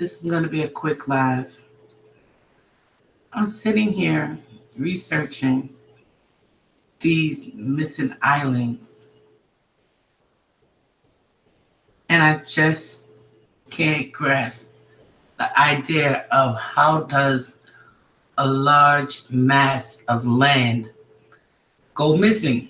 This is going to be a quick live. I'm sitting here researching these missing islands, and I just can't grasp the idea of how does a large mass of land go missing.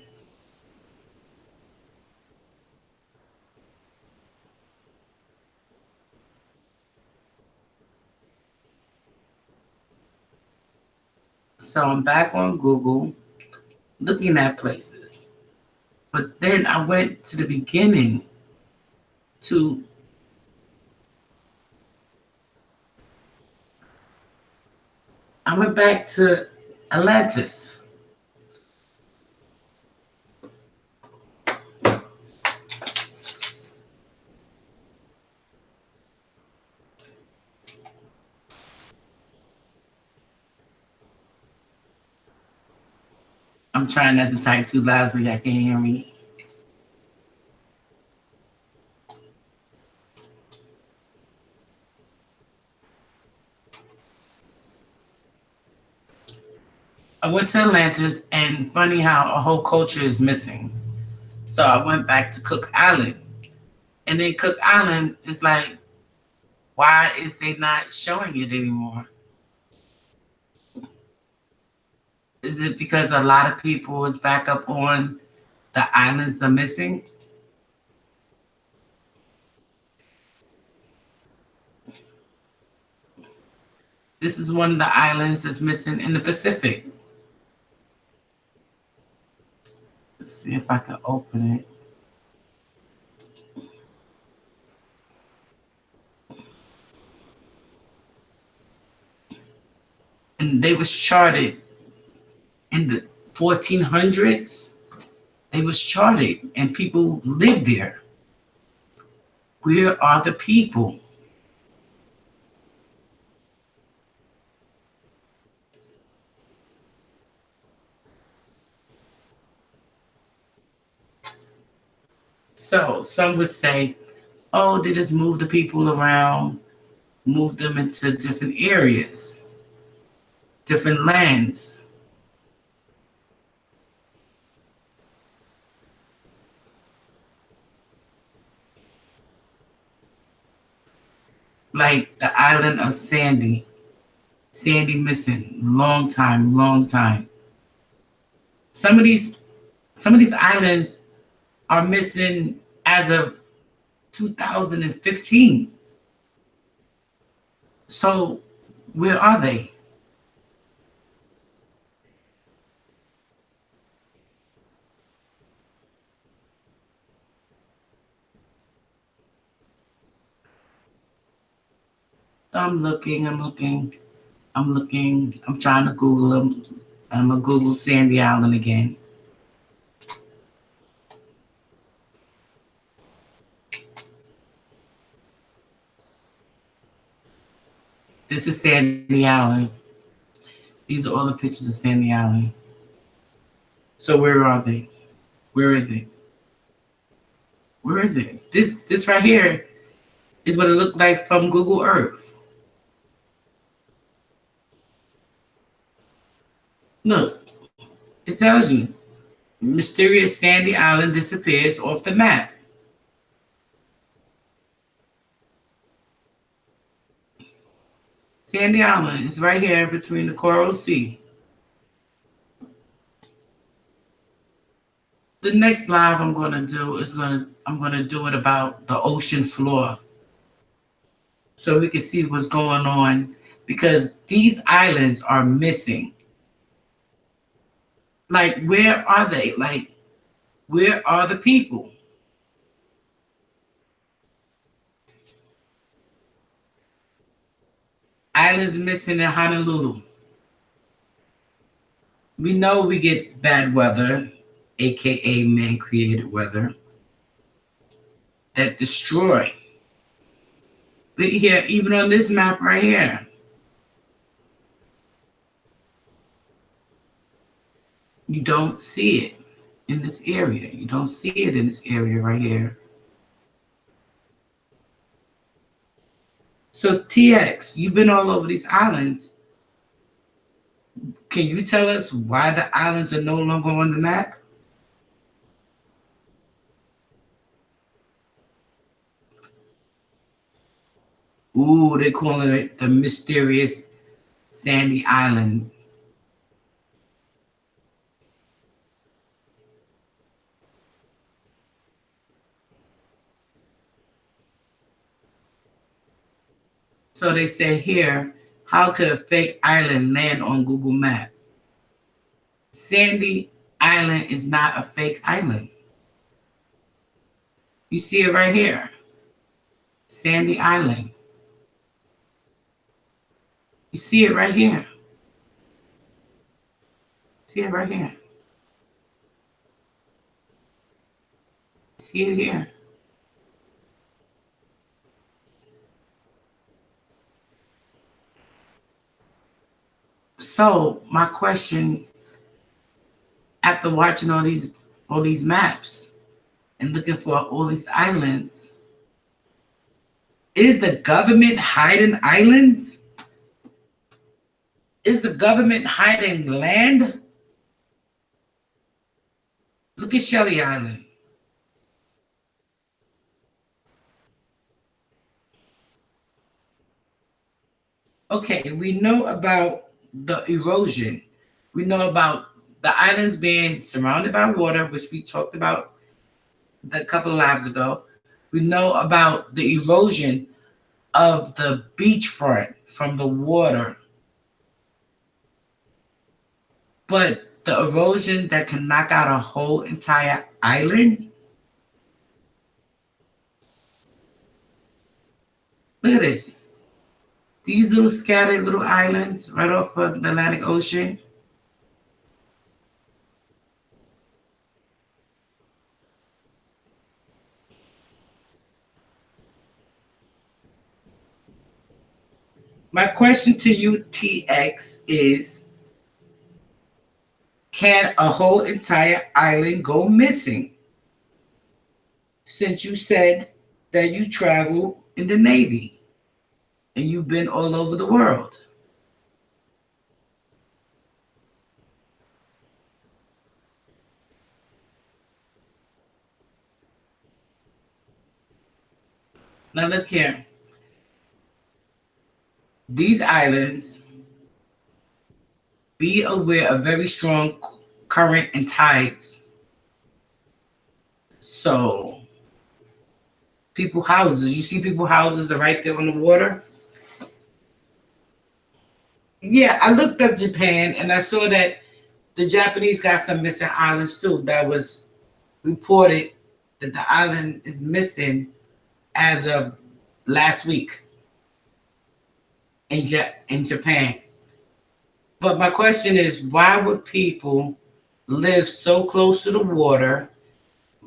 So I'm back on Google looking at places. But then I went to the beginning to I went back to Atlantis. I'm trying not to type too loud so y'all can hear me. I went to Atlantis, and funny how a whole culture is missing. So I went back to Cook Island. And then Cook Island is like, why is they not showing it anymore? Is it because a lot of people is back up on the islands are missing? This is one of the islands that's missing in the Pacific. Let's see if I can open it. And they was charted in the 1400s. They was charted and people lived there. Where are the people? So some would say, oh, they just moved the people around, moved them into different areas, different lands. Like the island of Sandy. Sandy missing. Long time, long time. Some of these islands are missing as of 2015. So where are they? I'm trying to Google them. I'm going to Google Sandy Island again. This is Sandy Island. These are all the pictures of Sandy Island. So where are they? Where is it? Where is it? This right here is what it looked like from Google Earth. Look, it tells you. Mysterious Sandy Island disappears off the map. Sandy Island is right here between the Coral Sea. The next live I'm going to do I'm going to do it about the ocean floor, so we can see what's going on, because these islands are missing. Like, where are they? Like, where are the people? Islands missing in Honolulu. We know we get bad weather, aka man-created weather, that destroy. But here, even on this map right here, you don't see it in this area. You don't see it in this area right here. So TX, you've been all over these islands. Can you tell us why the islands are no longer on the map? Ooh, they're calling it the mysterious Sandy Island. So they say here, how could a fake island land on Google Map? Sandy Island is not a fake island. You see it right here. Sandy Island. You see it right here. See it right here. See it here. So my question, after watching all these maps and looking for all these islands, is the government hiding islands? Is the government hiding land? Look at Shelly Island. Okay, we know about the erosion. We know about the islands being surrounded by water, which we talked about a couple of lives ago. We know about the erosion of the beachfront from the water. But the erosion that can knock out a whole entire island? Look at this. These little scattered little islands right off of the Atlantic Ocean. My question to you, TX, is can a whole entire island go missing? Since you said that you travel in the Navy and you've been all over the world. Now look here. These islands, be aware of very strong current and tides. So people houses, you see people houses are right there on the water. Yeah, I looked up Japan and I saw that the Japanese got some missing islands too. That was reported that the island is missing as of last week in Japan. But my question is, why would people live so close to the water?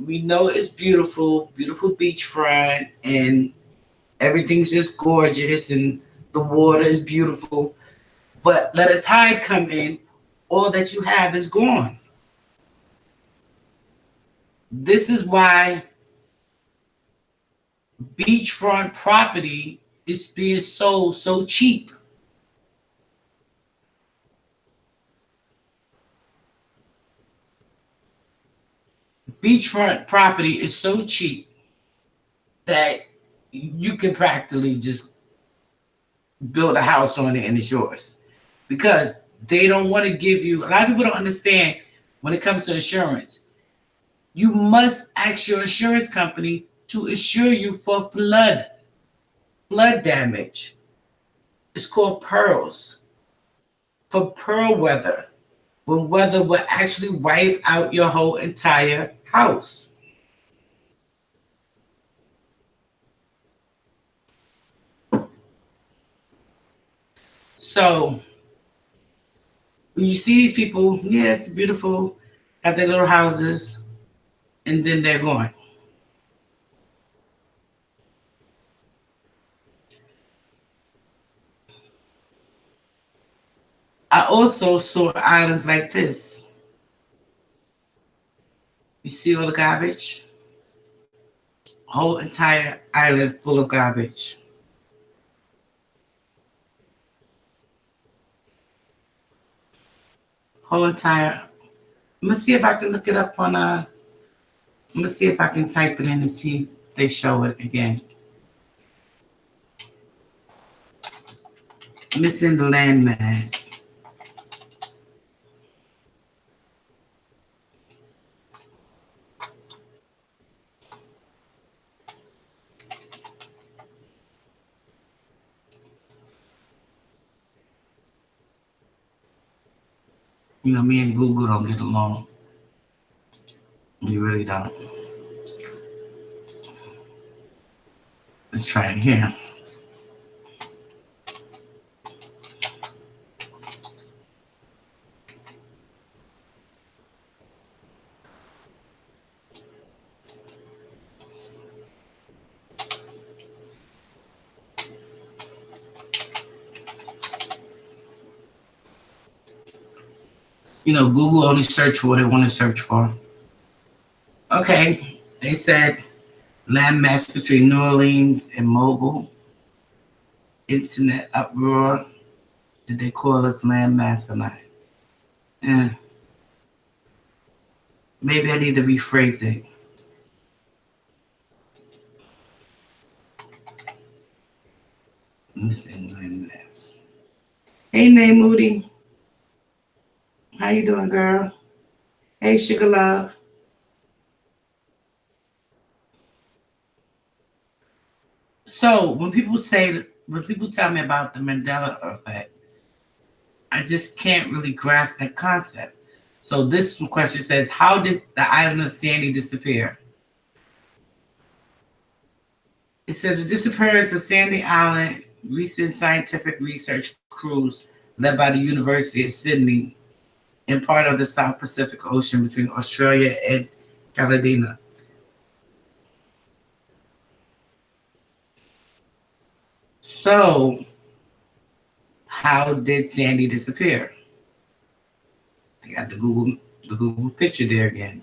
We know it's beautiful, beautiful beachfront, and everything's just gorgeous, and the water is beautiful. But let a tide come in, all that you have is gone. This is why beachfront property is being sold so cheap. Beachfront property is so cheap that you can practically just build a house on it and it's yours. Because they don't want to give you, a lot of people don't understand when it comes to insurance. You must ask your insurance company to insure you for flood damage. It's called pearls. For pearl weather, when weather will actually wipe out your whole entire house. So when you see these people, yeah, it's beautiful, got their little houses, and then they're gone. I also saw islands like this. You see all the garbage? Whole entire island full of garbage. whole entire. I'm gonna see if I can look it up on I'm gonna see if I can type it in and see if they show it again. Missing the landmass. You know, me and Google don't get along. We really don't. Let's try it here. You know, Google only search for what they want to search for. Okay, they said landmass between New Orleans and Mobile. Internet uproar. Did they call us landmass or not? Maybe I need to rephrase it. Missing landmass. Hey, Nay Moody. How you doing, girl? Hey, Sugar Love. So when people tell me about the Mandela effect, I just can't really grasp that concept. So this question says, how did the island of Sandy disappear? It says the disappearance of Sandy Island, recent scientific research crews led by the University of Sydney in part of the South Pacific Ocean between Australia and Caledonia. So, how did Sandy disappear? I got the Google picture there again.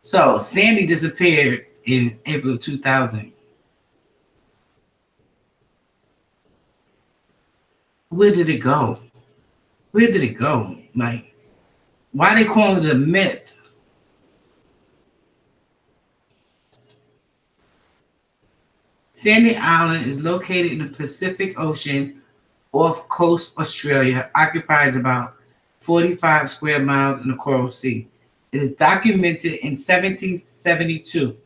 So, Sandy disappeared in April 2000. Where did it go? Where did it go? Like, why they call it a myth? Sandy Island is located in the Pacific Ocean off coast Australia, occupies about 45 square miles in the Coral Sea. It is documented in 1772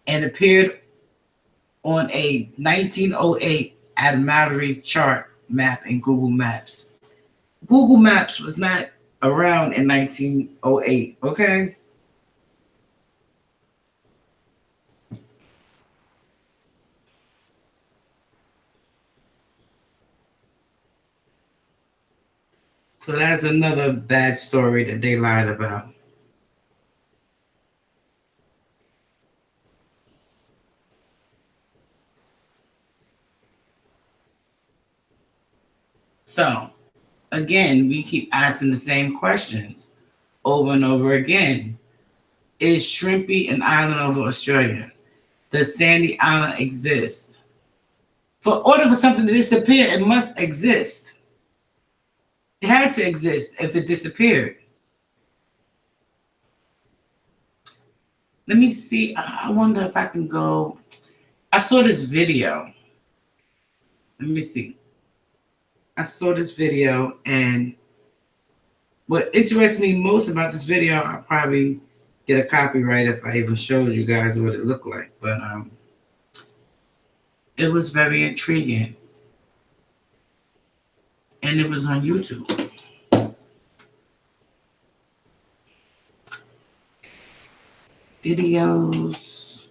and appeared on a 1908 Admiralty chart map in Google Maps. Google Maps was not around in 1908, okay? So that's another bad story that they lied about. So, again, we keep asking the same questions over and over again. Is Shrimpy an island over Australia? Does Sandy Island exist? For order for something to disappear, it must exist. It had to exist if it disappeared. Let me see. I wonder if I can go. I saw this video. Let me see. I saw this video, and what interests me most about this video, I'll probably get a copyright if I even showed you guys what it looked like. But it was very intriguing. And it was on YouTube. Videos.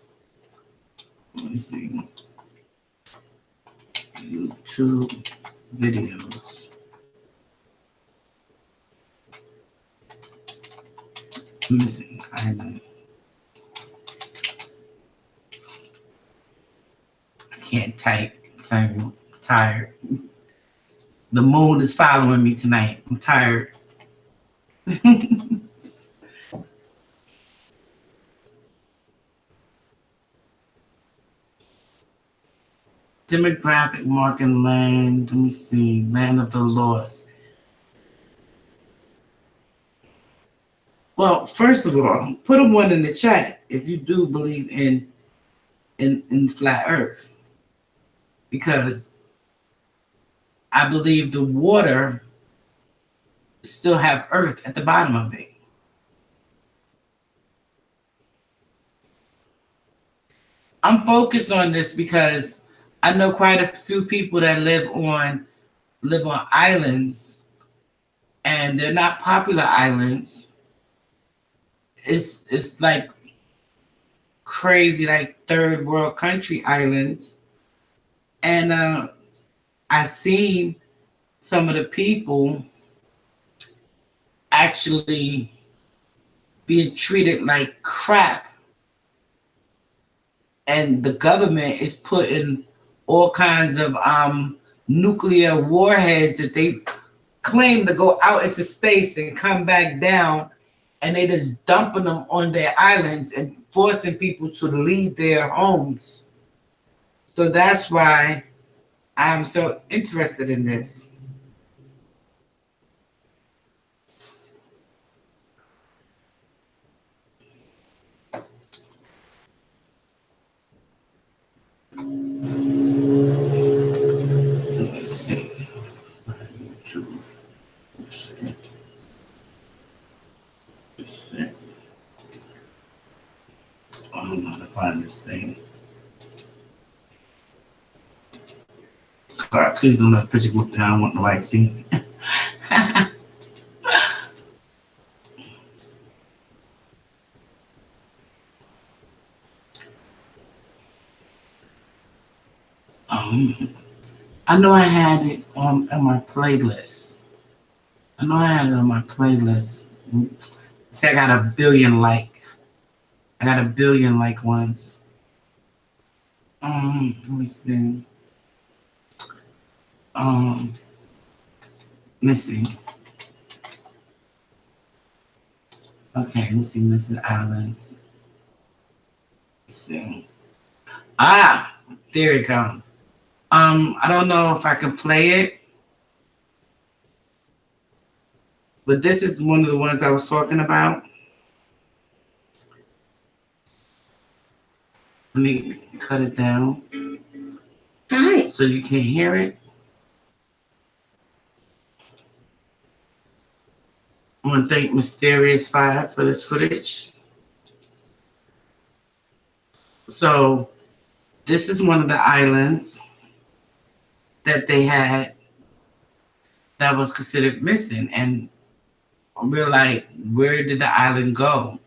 Let me see. YouTube videos. Missing island. I can't type. I'm tired. The moon is following me tonight. I'm tired. Demographic market land. Let me see. Land of the lost. Well, first of all, put a one in the chat if you do believe in flat Earth, because I believe the water still have Earth at the bottom of it. I'm focused on this because I know quite a few people that live on islands, and they're not popular islands. It's like crazy, like third world country islands, and I seen some of the people actually being treated like crap, and the government is putting all kinds of nuclear warheads that they claim to go out into space and come back down, and they just dumping them on their islands and forcing people to leave their homes. So that's why I'm so interested in this. Let's see. Let's see. I don't know how to find this thing. All right, please don't let the picture go down. I want the right scene. I know I had it on my playlist. I know I had it on my playlist. See, I got a billion like. I got a billion like ones. Let me see. Missing. Okay, let me see. Missing Islands. Let's see. Ah, there we go. I don't know if I can play it, but this is one of the ones I was talking about. Let me cut it down. Hi. So you can hear it. I want to thank Mysterious 5 for this footage. So this is one of the islands that they had that was considered missing, and we're like, where did the island go?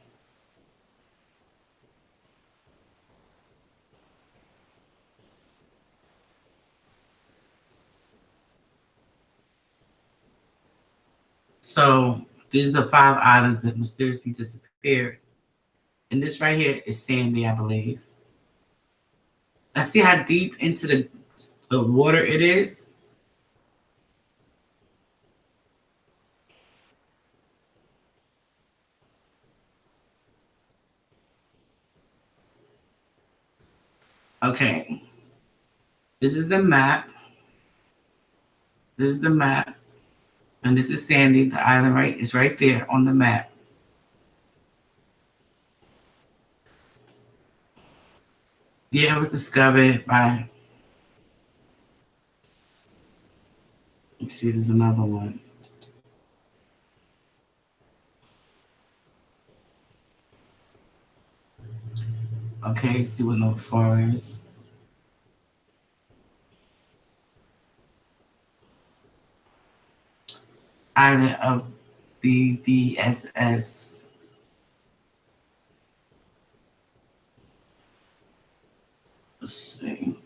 So these are 5 islands that mysteriously disappeared. And this right here is Sandy, I believe. Now see how deep into the water it is? Okay. This is the map. This is the map. And this is Sandy, the island right, it's right there on the map. Yeah, it was discovered by, you see, there's another one. Okay, see what number 4 is. Island of BVSS. Let's see.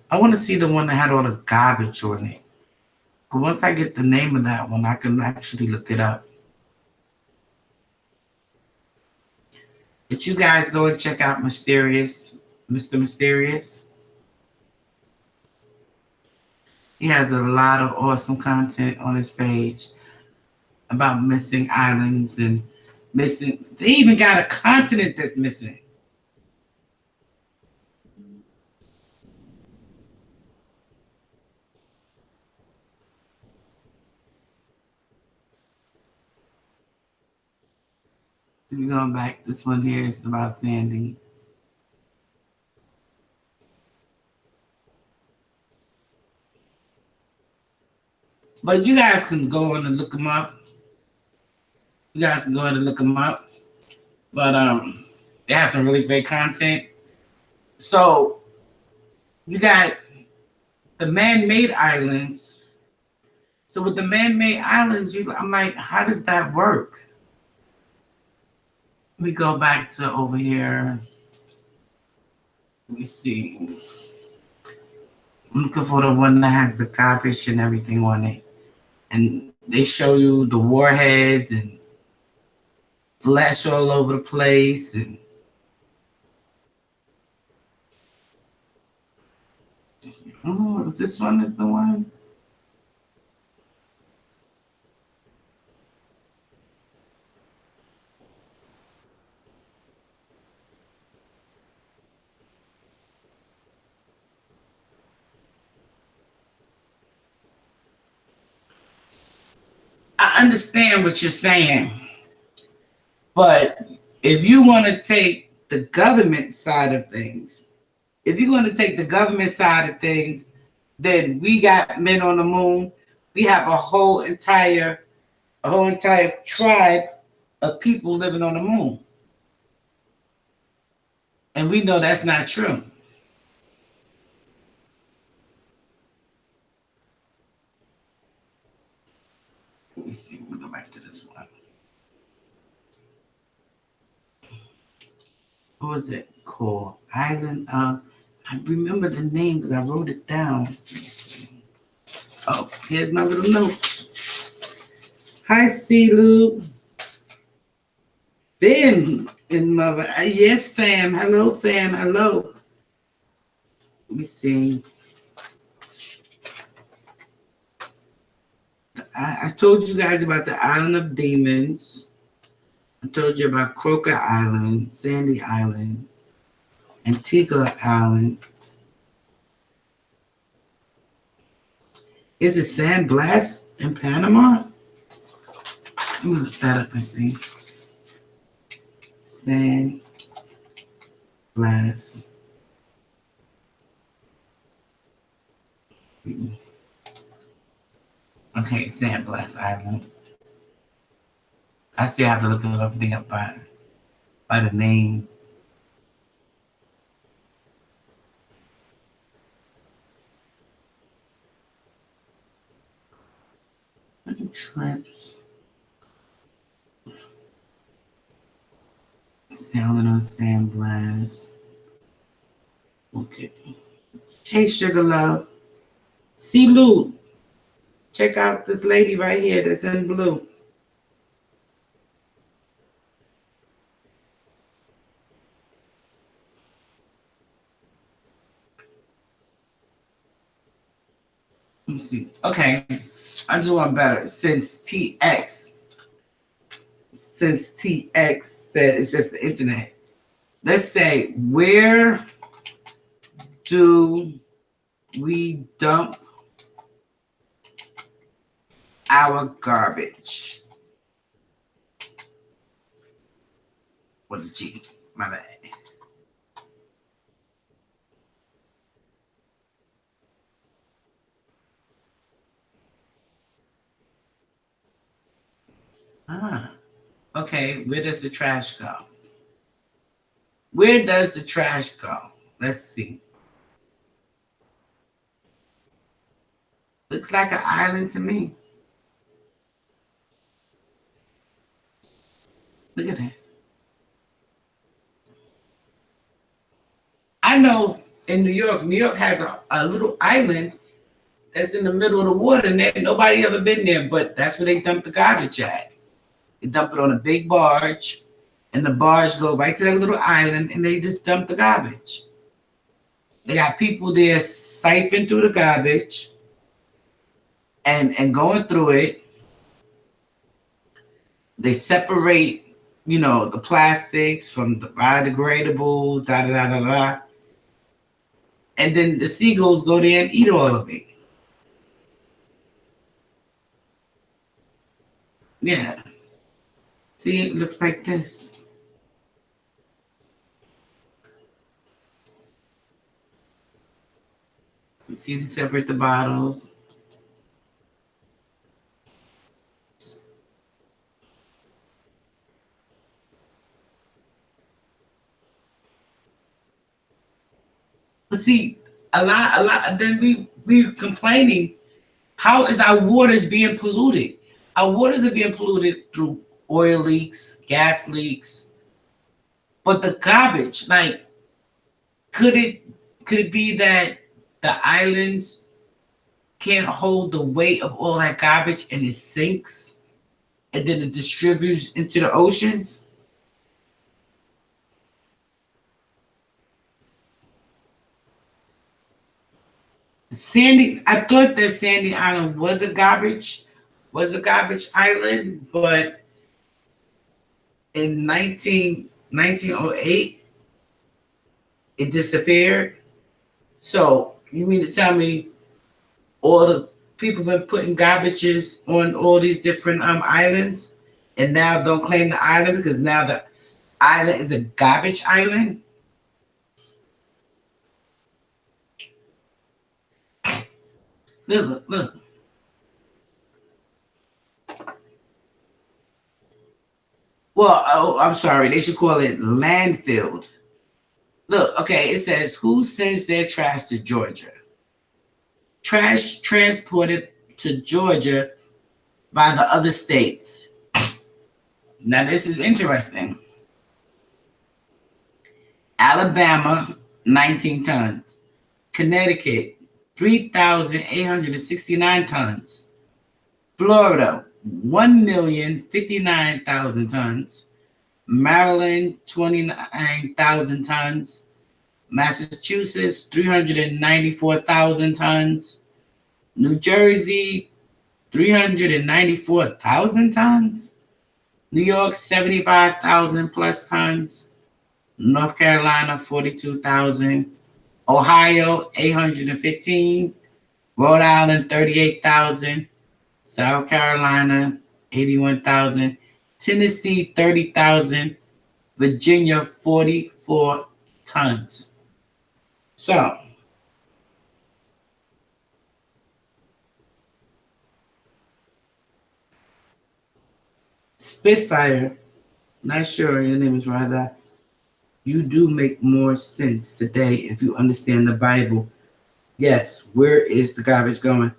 I want to see the one that had all the garbage on it. But once I get the name of that one, I can actually look it up. Did you guys go and check out Mysterious, Mr. Mysterious? He has a lot of awesome content on his page about missing islands and missing. They even got a continent that's missing. We're going back. This one here is about Sandy. But you guys can go on and look them up. You guys can go ahead and look them up. But they have some really great content. So you got the man-made islands. So with the man-made islands, I'm like, how does that work? We go back to over here. Let me see. I'm looking for the one that has the garbage and everything on it. And they show you the warheads and flesh all over the place. And oh, this one is the one. I understand what you're saying, but if you want to take the government side of things, then we got men on the moon. We have a whole entire tribe of people living on the moon. And we know that's not true. Let me see. We'll go back to this one. What was it called? Island of. I remember the name because I wrote it down. Let me see. Oh, here's my little notes. Hi, CeeLou. Ben and mother. Yes, fam. Hello, fam. Hello. Let me see. I told you guys about the Island of Demons. I told you about Croker Island, Sandy Island, Antigua Island. Is it San Blas in Panama? Let me look that up and see. San Blas. Okay, San Blas Island. I still have to look everything up by the name. Trips. Sailing on San Blas. Okay. Hey, Sugar Love. CeeLou. Check out this lady right here that's in blue. Let me see. Okay. I'm doing better since TX said it's just the internet. Let's say, where do we dump our garbage? With a G, my bad. Okay, where does the trash go? Where does the trash go? Let's see. Looks like an island to me. Look at that. I know in New York has a little island that's in the middle of the water, and nobody ever been there, but that's where they dump the garbage at. They dump it on a big barge, and the barge go right to that little island, and they just dump the garbage. They got people there siphoning through the garbage and going through it. They separate, the plastics from the biodegradable, da da da da da. And then the seagulls go there and eat all of it. Yeah. See, it looks like this. See, to separate the bottles. But see, a lot. Then we complaining. How is our waters being polluted? Our waters are being polluted through oil leaks, gas leaks. But the garbage, like, could it be that the islands can't hold the weight of all that garbage and it sinks and then it distributes into the oceans? I thought that Sandy Island was a garbage island, but in 1908 it disappeared. So you mean to tell me all the people been putting garbages on all these different islands and now don't claim the island because now the island is a garbage island? Look. Well, oh, I'm sorry. They should call it landfill. Look, okay, it says who sends their trash to Georgia? Trash transported to Georgia by the other states. Now, this is interesting. Alabama, 19 tons. Connecticut, 3,869 tons. Florida, 1,059,000 tons. Maryland, 29,000 tons. Massachusetts, 394,000 tons. New Jersey, 394,000 tons. New York, 75,000 plus tons. North Carolina, 42,000. Ohio, 815. Rhode Island, 38,000. South Carolina, 81,000. Tennessee, 30,000. Virginia, 44 tons. So, Spitfire, not sure your name is Radha, you do make more sense today if you understand the Bible. Yes, where is the garbage going?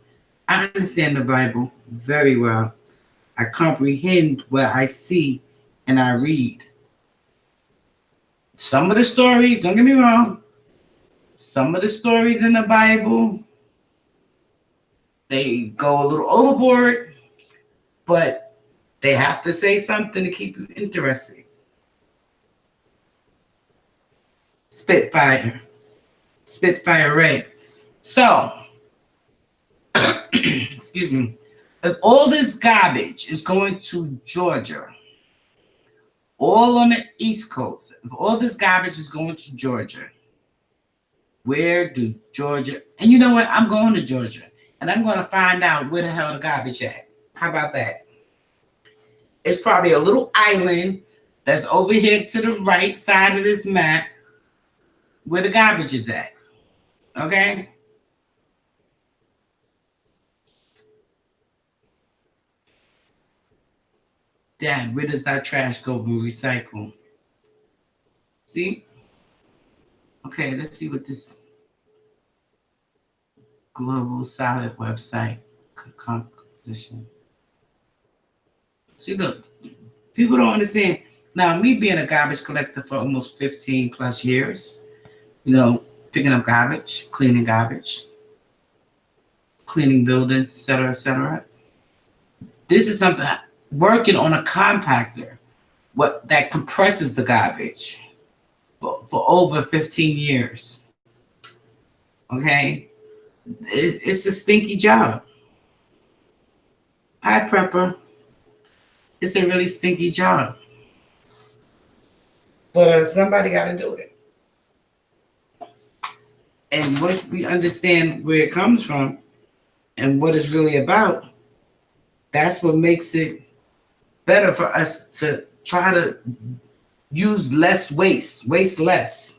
I understand the Bible very well. I comprehend what I see and I read. Some of the stories, don't get me wrong, some of the stories in the Bible, they go a little overboard, but they have to say something to keep you interested. Spitfire Red. So, excuse me, if all this garbage is going to Georgia, all on the East Coast, if all this garbage is going to Georgia, where do Georgia, and you know what, I'm going to Georgia, and I'm going to find out where the hell the garbage at. How about that? It's probably a little island that's over here to the right side of this map where the garbage is at. Okay? Dad, where does that trash go be recycled? See? Okay, let's see what this Global Solid website composition. See, look, people don't understand. Now, me being a garbage collector for almost 15 plus years, you know, picking up garbage, cleaning buildings, etc., etc. This is something working on a compactor, what that compresses the garbage for over 15 years. Okay, it's a stinky job. Hi, Prepper. It's a really stinky job, but somebody got to do it. And once we understand where it comes from and what it's really about, that's what makes it better for us to try to use less waste less.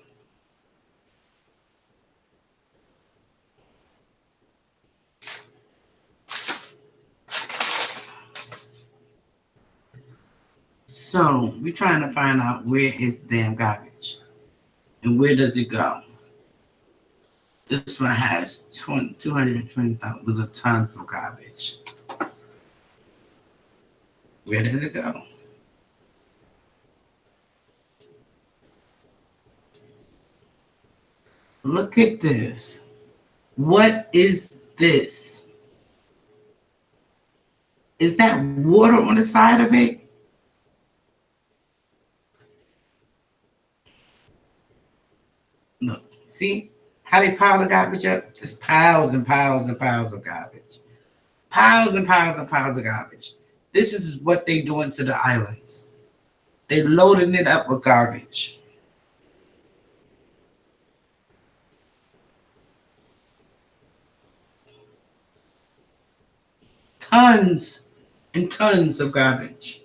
So we're trying to find out where is the damn garbage and where does it go. This one has 220,000 tons of garbage. Where does it go? Look at this. What is this? Is that water on the side of it? Look, see how they pile the garbage up? There's piles and piles and piles of garbage. Piles and piles and piles of garbage. This is what they doing to the islands. They loading it up with garbage. Tons and tons of garbage.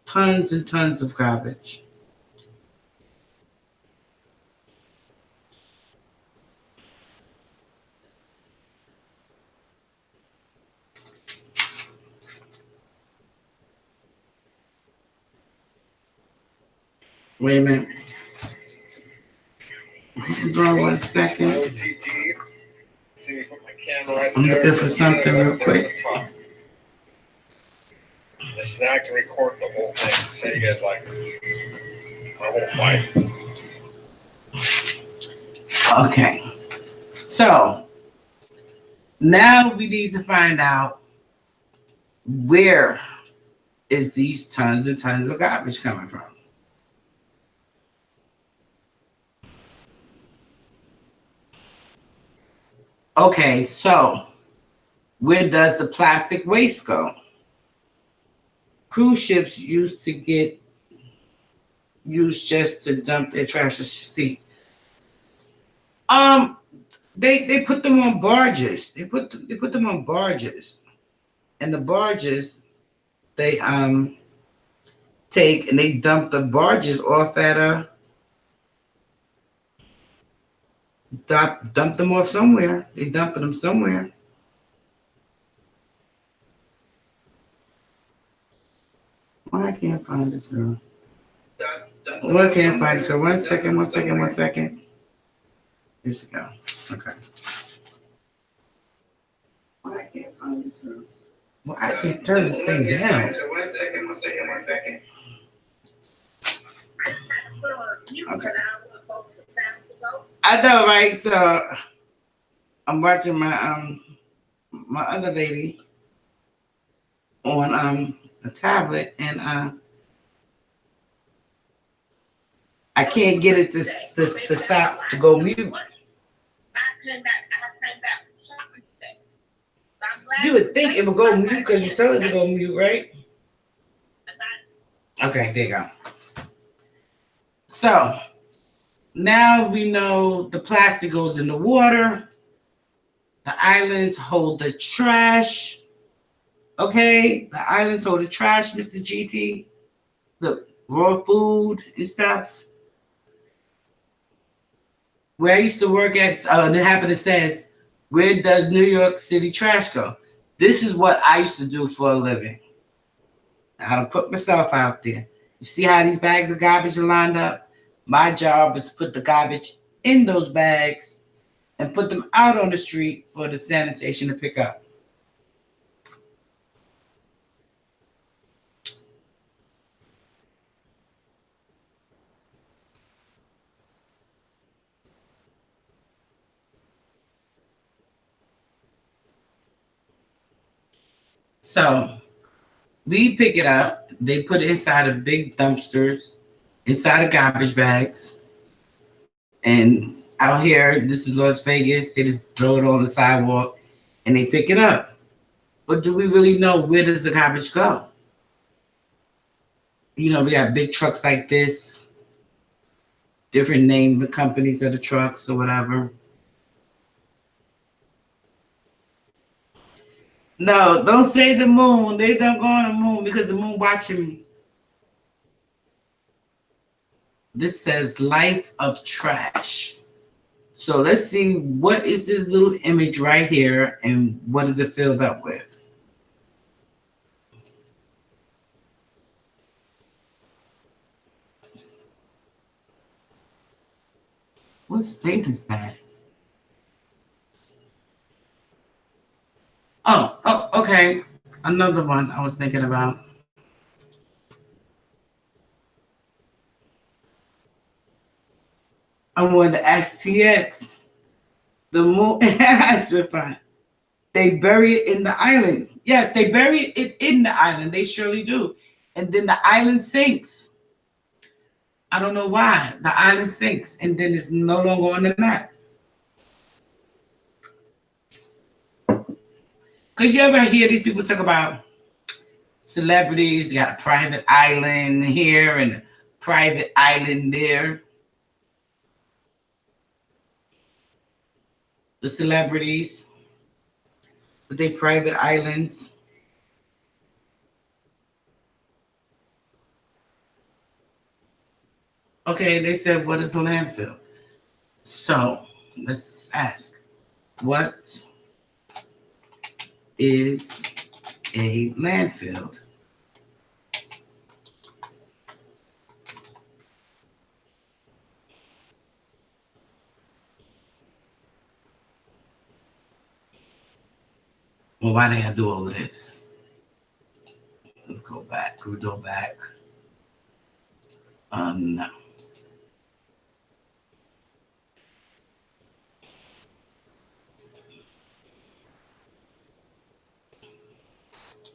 Tons and tons of garbage. Wait a minute. Hold on 1 second. I'm looking for something real quick. The snack to record the whole thing. Say you guys like my whole bite. Okay. So now we need to find out where is these tons and tons of garbage coming from. Okay, so where does the plastic waste go? Cruise ships used to get used just to dump their trash at sea. They put them on barges. They put them on barges, and the barges they take and they dump the barges off at dump them off somewhere. They dumping them somewhere. Why I can't find this girl? Why I can't find this girl? 1 second, 1 second, 1 second. Here she go. Okay. Why I can't find this girl? Well, I can't turn this thing down. 1 second, 1 second, 1 second. Okay. I know, right? So I'm watching my my other lady on a tablet, and I can't get it to stop to go mute. You would think it would go mute because you tell it to go mute, right? Okay, there you go. So now we know the plastic goes in the water. The islands hold the trash. Okay, the islands hold the trash, Mr. GT. Look, raw food and stuff. Where I used to work at, and it happened, it says, where does New York City trash go? This is what I used to do for a living. I don't put myself out there. You see how these bags of garbage are lined up? My job is to put the garbage in those bags and put them out on the street for the sanitation to pick up. So we pick it up. They put it inside of big dumpsters, inside of garbage bags. And out here, this is Las Vegas, they just throw it on the sidewalk and they pick it up. But do we really know where does the garbage go? You know, we got big trucks like this, different name companies of the trucks or whatever. No, don't say the moon. They don't go on the moon because the moon watching me. This says life of trash. So let's see, what is this little image right here and what is it filled up with? What state is that? Oh, okay. Another one I was thinking about. I wanted to ask TX. The moon has been fine. They bury it in the island. Yes, they bury it in the island. They surely do. And then the island sinks. I don't know why. The island sinks and then it's no longer on the map. Because you ever hear these people talk about celebrities, they got a private island here and a private island there. The celebrities with their private islands. Okay, they said, what is a landfill? So let's ask, what is a landfill? Well, why did I do all of this? Let's go back. Can we go back? No.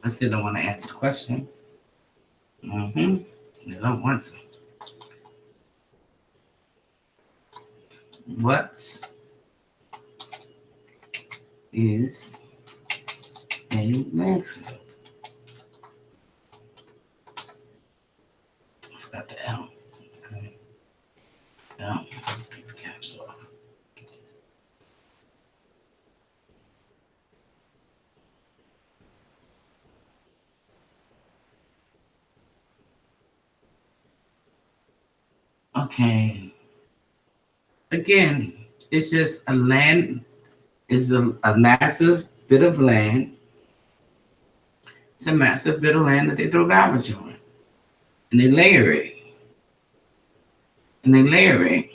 I still don't want to answer the question. They don't want to. What is a landfill? I forgot the L. Okay. L. Keep the caps off. Okay. Again, it's just a land, is a massive bit of land. It's a massive bit of land that they throw garbage on. And they layer it. And they layer it.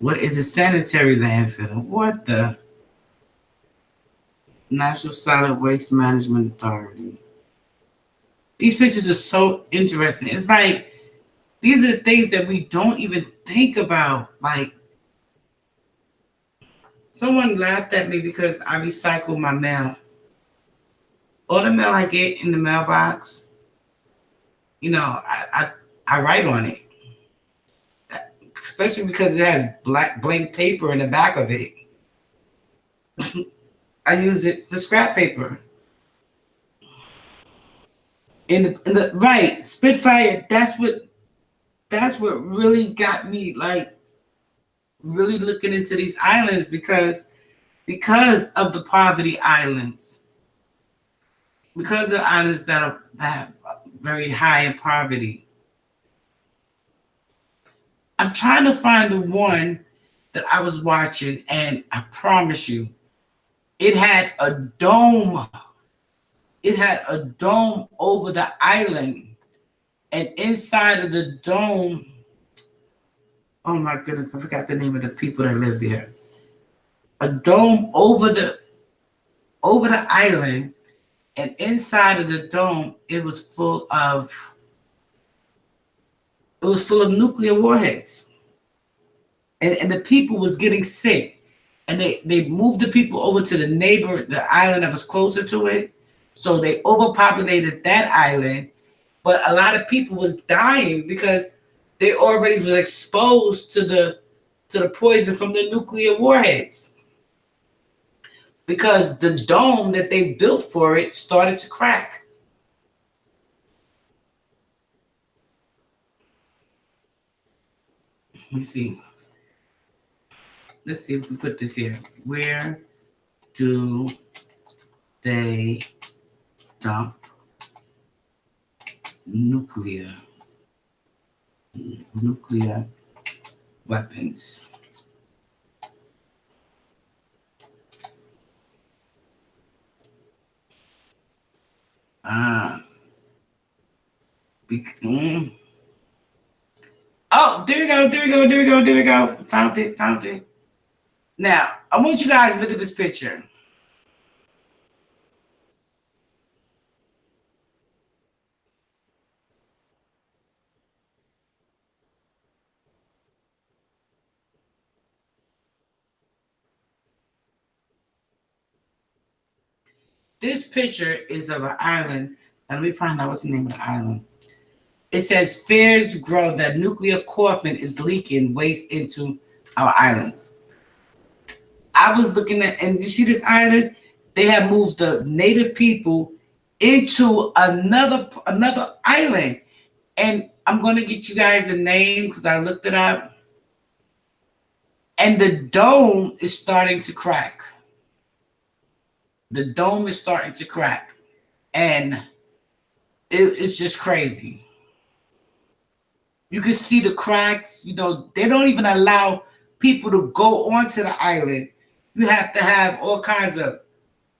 What is a sanitary landfill? What the? National Solid Waste Management Authority. These pictures are so interesting. It's like, these are the things that we don't even think about. Like, someone laughed at me because I recycle my mail. All the mail I get in the mailbox, you know, I write on it. Especially because it has black blank paper in the back of it. I use it for scrap paper. In the right, Spitfire, that's what really got me like really looking into these islands because of the poverty islands. Because of the islands that are very high in poverty. I'm trying to find the one that I was watching, and I promise you, it had a dome. It had a dome over the island, and inside of the dome, oh my goodness, I forgot the name of the people that live there. A dome over the island, and inside of the dome, it was full of nuclear warheads. And the people was getting sick. And they moved the people over to the island that was closer to it. So they overpopulated that island. But a lot of people was dying because they already was exposed to the poison from the nuclear warheads. Because the dome that they built for it started to crack. Let me see. Let's see if we put this here. Where do they dump nuclear weapons? go. There we go. There we go. There we go. Found it. Found it. Now, I want you guys to look at this picture. This picture is of an island. And let me find out what's the name of the island. It says fears grow that nuclear coffin is leaking waste into our islands. I was looking at, and you see this island? They have moved the native people into another island. And I'm going to get you guys a name because I looked it up. And the dome is starting to crack. The dome is starting to crack. And it's just crazy. You can see the cracks. You know, they don't even allow people to go onto the island. You have to have all kinds of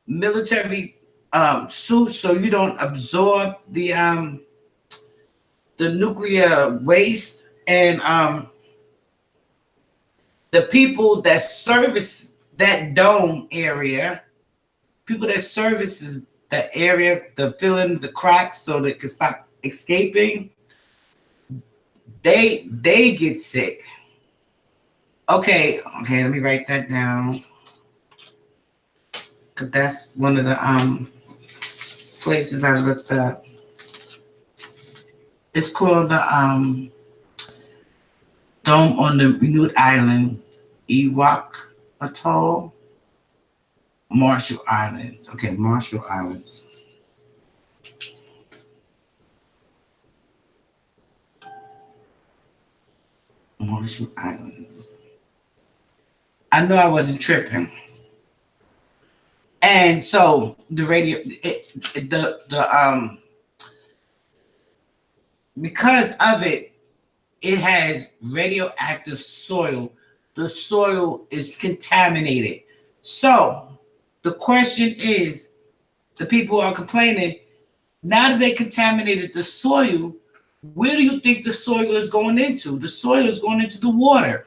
military suits so you don't absorb the nuclear waste. And the people that service that dome area, people that services the area to fill in the cracks so they can stop escaping, they get sick. Okay, let me write that down. Cause that's one of the places I looked up. It's called the Dome on the Renewed Island, Ewok Atoll, Marshall Islands. Okay, Marshall Islands. Marshall Islands. I know I wasn't tripping. And so the radio, because of it, it has radioactive soil. The soil is contaminated. So the question is, the people are complaining, now that they contaminated the soil, where do you think the soil is going into? The soil is going into the water.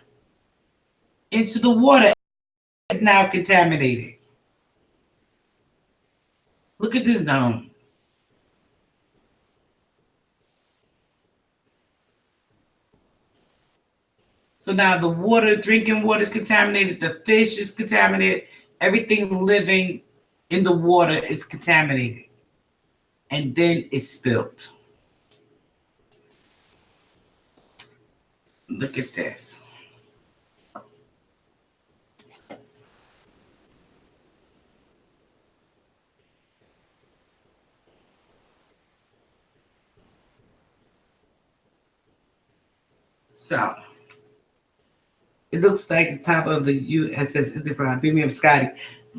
Into the water is now contaminated. Look at this dome. So now the water, drinking water is contaminated, the fish is contaminated, everything living in the water is contaminated. And then it's spilled. Look at this. So it looks like the top of the USS Enterprise, premium Scotty.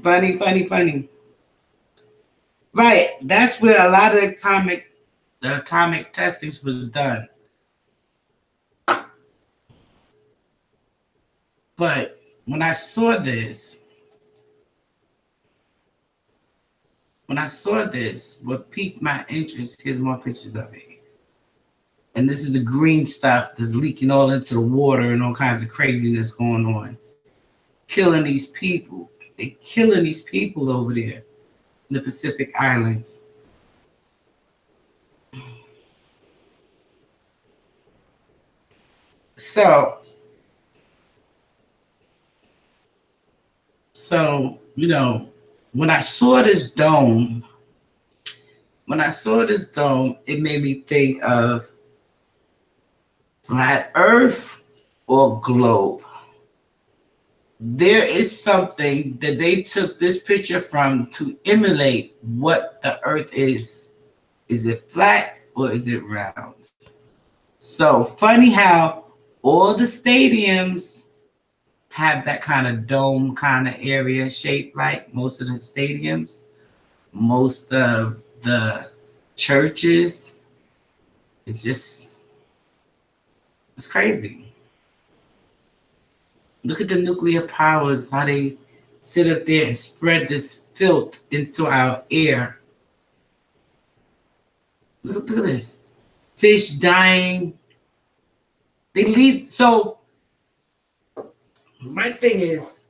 Funny. Right, that's where a lot of the atomic testings was done. But when I saw this, what piqued my interest, here's more pictures of it. And this is the green stuff that's leaking all into the water and all kinds of craziness going on. Killing these people. They're killing these people over there in the Pacific Islands. So, you know, when I saw this dome, it made me think of flat Earth or globe. There is something that they took this picture from to emulate what the Earth is. Is it flat or is it round? So funny how all the stadiums have that kind of dome kind of area shape, like most of the stadiums, most of the churches. It's crazy. Look at the nuclear powers, how they sit up there and spread this filth into our air. Look at this. Fish dying. They leave. So my thing is,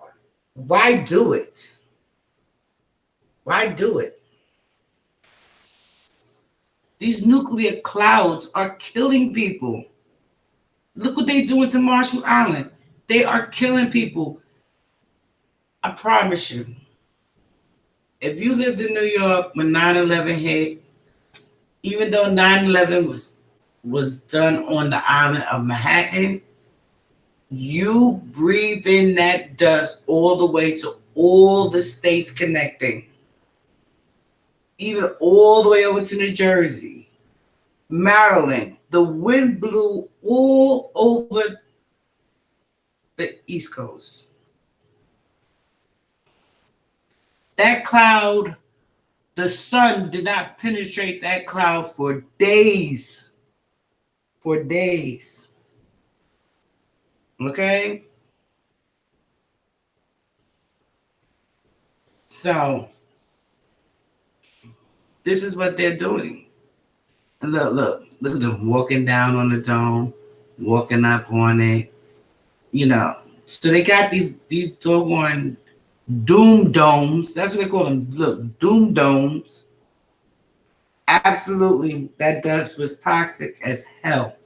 why do it? Why do it? These nuclear clouds are killing people. Look what they're doing to Marshall Island. They are killing people. I promise you. If you lived in New York when 9/11 hit, even though 9/11 was done on the island of Manhattan, you breathe in that dust all the way to all the states connecting, even all the way over to New Jersey, Maryland. The wind blew all over the East Coast. That cloud, the sun did not penetrate that cloud for days. For days. Okay? So, this is what they're doing. And look at them walking down on the dome, walking up on it. You know, so they got these doggone doom domes. That's what they call them. Look, doom domes. Absolutely, that dust was toxic as hell.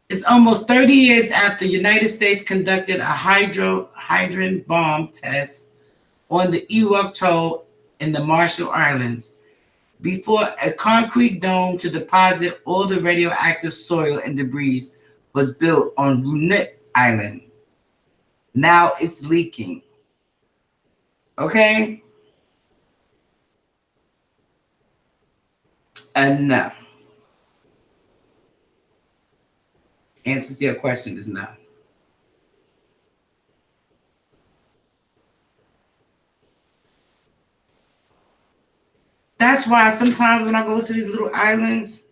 It's almost 30 years after the United States conducted a hydrogen bomb test on the Ewok Atoll in the Marshall Islands before a concrete dome to deposit all the radioactive soil and debris was built on Brunette Island. Now it's leaking. Okay? And no. Answer to your question is no. That's why sometimes when I go to these little islands,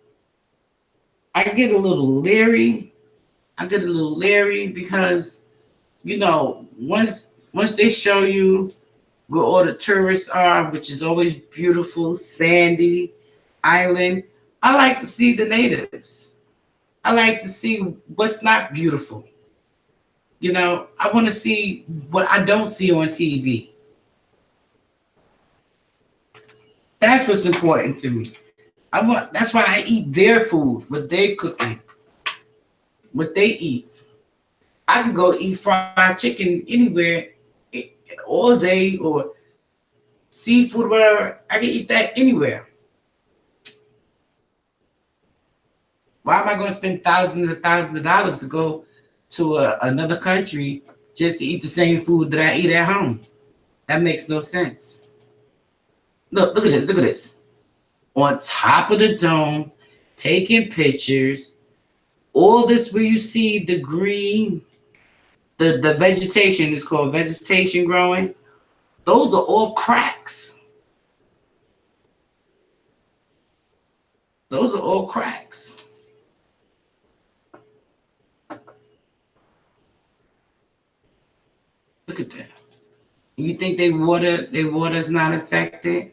I get a little leery. Because, you know, once they show you where all the tourists are, which is always beautiful, sandy island, I like to see the natives. I like to see what's not beautiful. You know, I want to see what I don't see on TV. That's what's important to me. That's why I eat their food, what they're cooking, what they eat. I can go eat fried chicken anywhere all day or seafood, whatever. I can eat that anywhere. Why am I going to spend thousands and thousands of dollars to go to another country just to eat the same food that I eat at home? That makes no sense. Look at this. Look at this. On top of the dome, taking pictures. All this where you see the green, the vegetation is called vegetation growing. Those are all cracks. Those are all cracks. Look at that. You think their water's not affected?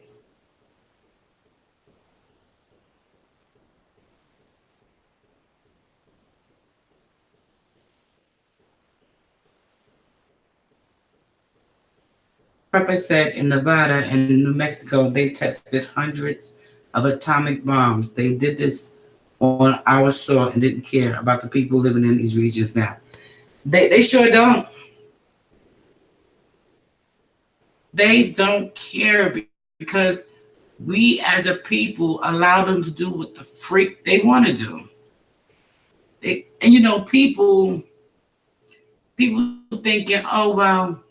Purpose said in Nevada and New Mexico, they tested hundreds of atomic bombs. They did this on our soil and didn't care about the people living in these regions now. They sure don't. They don't care because we as a people allow them to do what the freak they want to do. And you know, people thinking, oh well,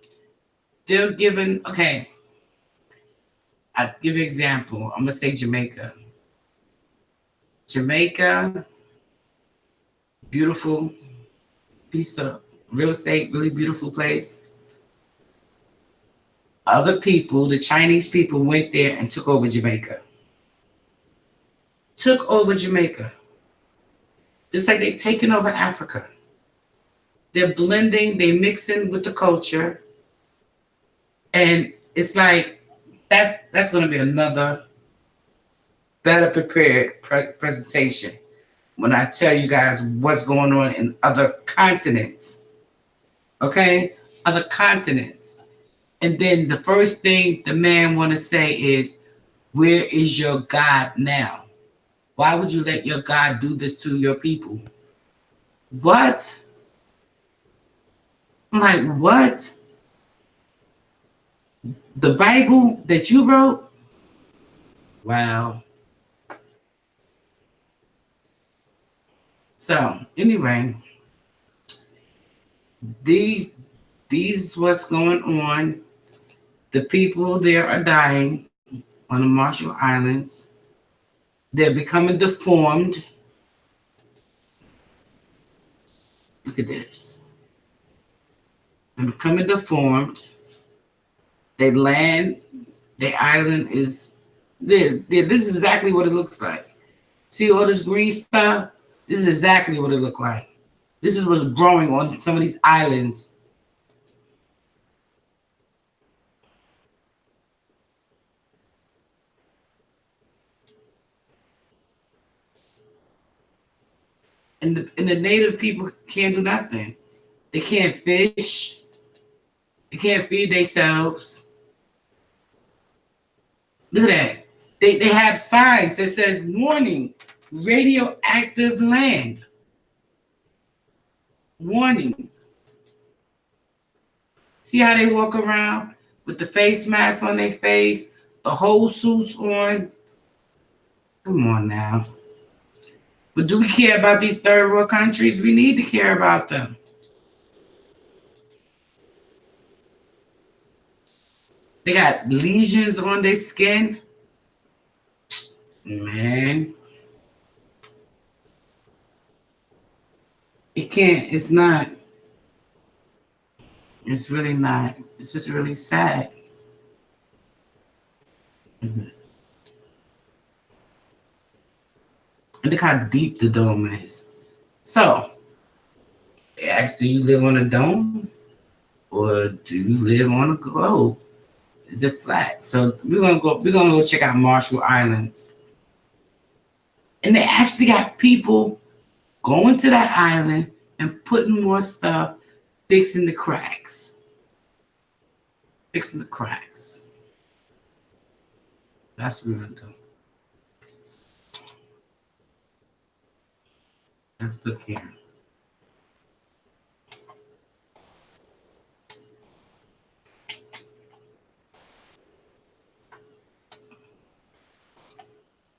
they're giving. Okay, I'll give you an example. I'm gonna say Jamaica. Jamaica, beautiful piece of real estate, really beautiful place. Other people, the Chinese people, went there and took over Jamaica. Took over Jamaica. Just like they're taking over Africa. They're blending, they're mixing with the culture. And it's like, that's going to be another better prepared presentation. when I tell you guys what's going on in other continents. Okay? Other continents. And then the first thing the man want to say is, where is your God now? Why would you let your God do this to your people? What? I'm like, what? The Bible that you wrote? Wow. So anyway, these is what's going on. The people there are dying on the Marshall Islands. They're becoming deformed. Look at this. They're becoming deformed. They land, their island is there. This is exactly what it looks like. See all this green stuff? This is exactly what it looked like. This is what's growing on some of these islands. And the native people can't do nothing. They can't fish. They can't feed themselves. Look at that. They have signs that says warning, radioactive land. Warning. See how they walk around with the face mask on their face, the whole suits on? Come on now. But do we care about these third world countries? We need to care about them. They got lesions on their skin. Man. It can't, it's not. It's really not. It's just really sad. And look how deep the dome is. So, they asked, do you live on a dome? Or do you live on a globe? Is it flat? So we're gonna go check out Marshall Islands. And they actually got people going to that island and putting more stuff, fixing the cracks. Fixing the cracks. That's what we're gonna do. Let's look here.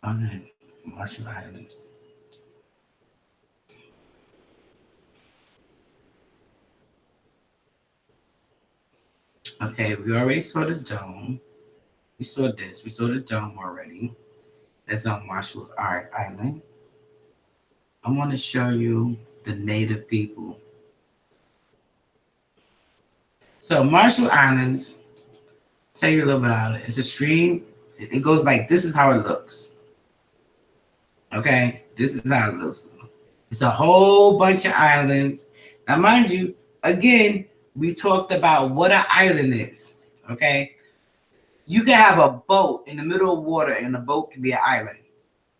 All right, Marshall Islands. Okay, we already saw the dome. We saw this. We saw the dome already. That's on Marshall Island. I want to show you the native people. So Marshall Islands, tell you a little bit about it. It's a stream. It goes like, this is how it looks. Okay, this is how it looks. It's a whole bunch of islands. Now, mind you, again, we talked about what an island is. Okay, you can have a boat in the middle of water, and the boat can be an island.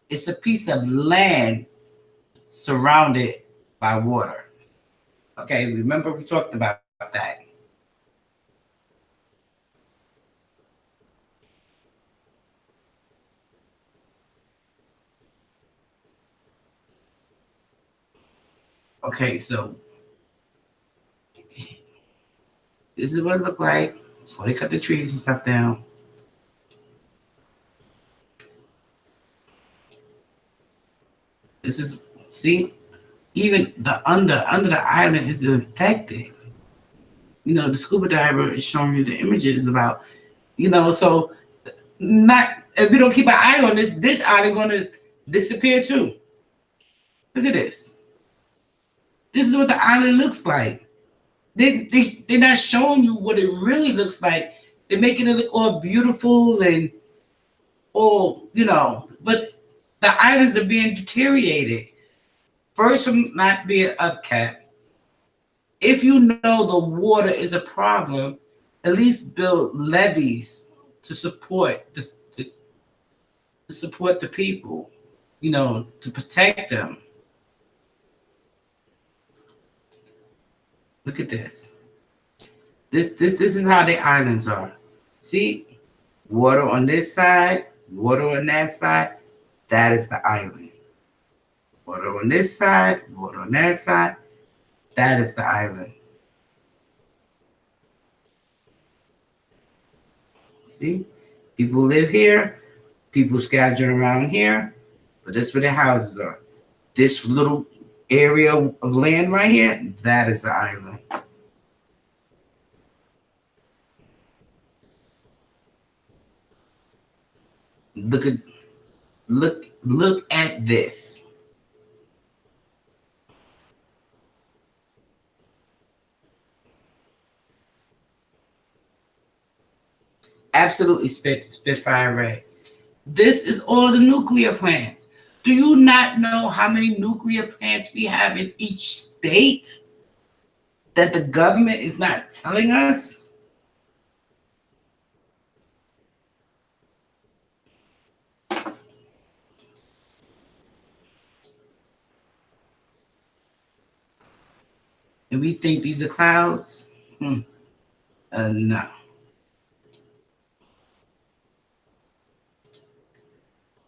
It's a piece of land surrounded by water. Okay, remember we talked about that. Okay, so this is what it looked like before they cut the trees and stuff down. This is, see, even the under the island is infected. You know, the scuba diver is showing you the images about, you know, so not, if we don't keep an eye on this island gonna disappear too. Look at this. This is what the island looks like. They're not showing you what it really looks like. They're making it look all beautiful and all, you know, but the islands are being deteriorated. First, from not being upkept. If you know the water is a problem, at least build levees to support this, to support the people, you know, to protect them. Look at this. This is how the islands are. See? Water on this side, water on that side. That is the island. Water on this side, water on that side. That is the island. See? People live here. People scattering around here. But that's where the houses are. This little area of land right here, that is the island. Look at this. Absolutely Spitfire Ray. This is all the nuclear plants. Do you not know how many nuclear plants we have in each state that the government is not telling us? And we think these are clouds? No.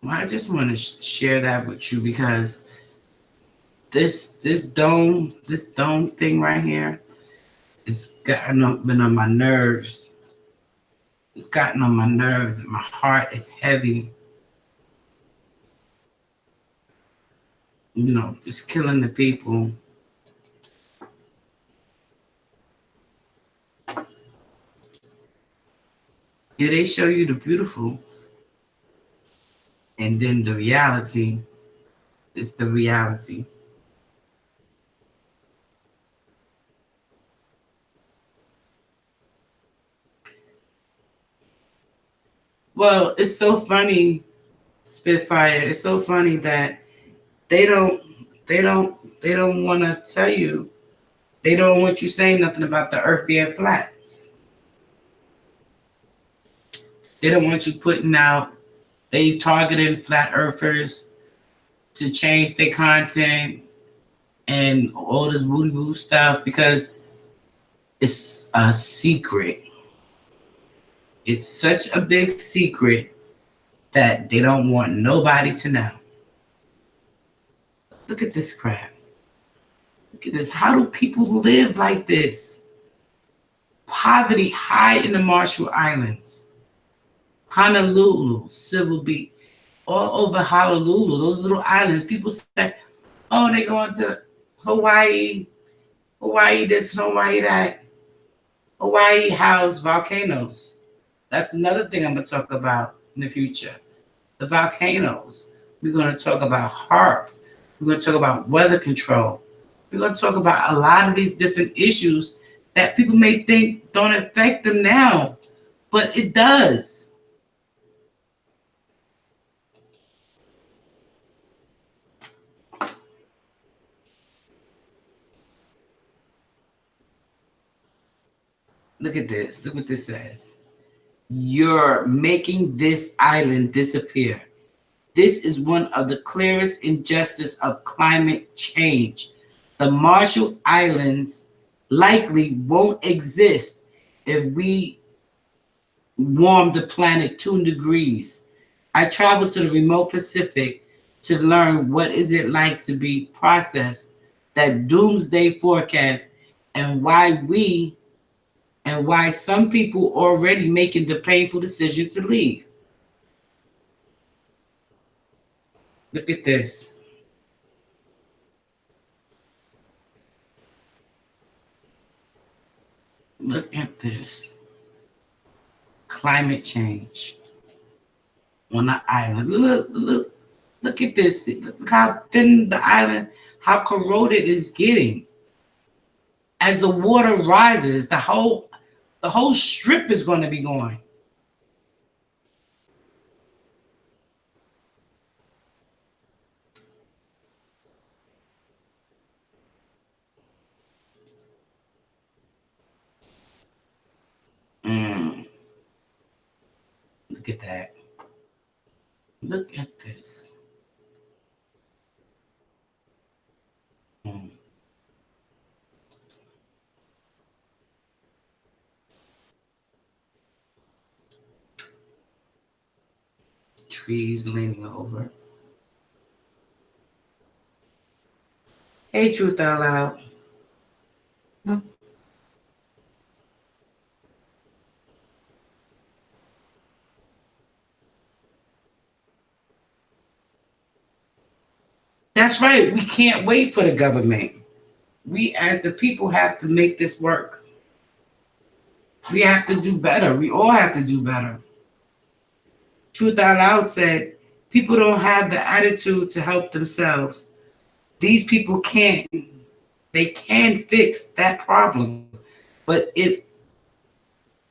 Well, I just want to share that with you because this dome thing right here, it's been on my nerves. It's gotten on my nerves, and my heart is heavy. You know, just killing the people. Yeah, they show you the beautiful, and then the reality is the reality. Well, it's so funny, Spitfire. It's so funny that they don't want to tell you. They don't want you saying nothing about the earth being flat. They don't want you putting out. They targeting flat earthers to change their content and all this woo woo stuff because it's a secret. It's such a big secret that they don't want nobody to know. Look at this crap. Look at this. How do people live like this? Poverty high in the Marshall Islands, Honolulu, Civil Beach, all over Honolulu, those little islands. People say, oh, they going to Hawaii, Hawaii this, Hawaii that. Hawaii house volcanoes. That's another thing I'm going to talk about in the future. The volcanoes. We're going to talk about HAARP. We're going to talk about weather control. We're going to talk about a lot of these different issues that people may think don't affect them now, but it does. Look at this. Look what this says. You're making this island disappear. This is one of the clearest injustice of climate change. The Marshall Islands likely won't exist if we warm the planet 2 degrees. I traveled to the remote Pacific to learn what is it like to be processed, that doomsday forecast, and why some people already making the painful decision to leave. Look at this. Look at this. Climate change on the island. Look at this. Look how thin the island, how corroded it's getting. As the water rises, the whole strip is going to be going. Look at that. Look at this. trees leaning over. Hey, Truth Out Loud. That's right. We can't wait for the government. We, as the people, have to make this work. We have to do better. We all have to do better. Truth Out Loud said, people don't have the attitude to help themselves. These people can't. They can fix that problem, but it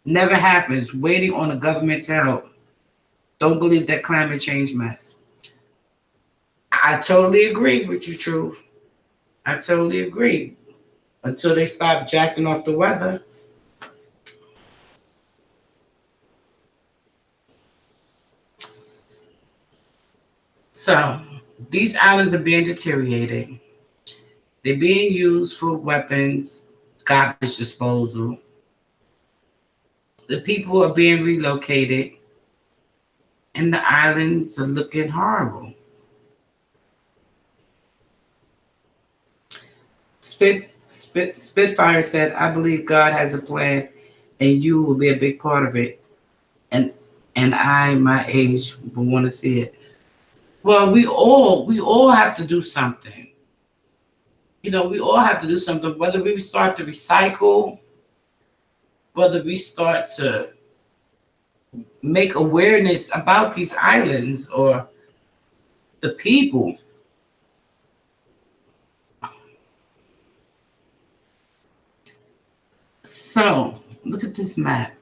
never happens. Waiting on the government to help. Don't believe that climate change mess. I totally agree with you, Truth. I totally agree. Until they stop jacking off the weather. So, these islands are being deteriorated. They're being used for weapons, garbage disposal. The people are being relocated, and the islands are looking horrible. Spitfire said, I believe God has a plan, and you will be a big part of it. And I, my age, will want to see it. Well, we all have to do something. You know, we all have to do something, whether we start to recycle, whether we start to make awareness about these islands or the people. So, look at this map.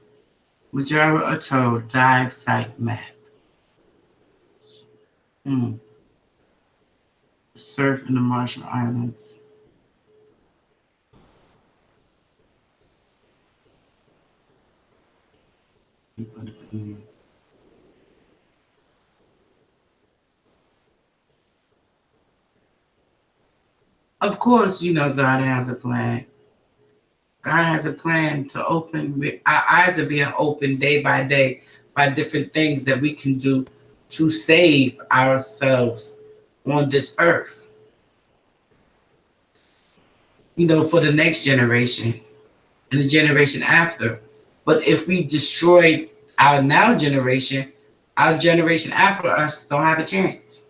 Majora Atoll dive site map. Surf in the Marshall Islands. Of course, you know God has a plan. God has a plan to open. Our eyes are being opened day by day by different things that we can do to save ourselves on this earth. You know, for the next generation and the generation after. But if we destroy our now generation, our generation after us don't have a chance.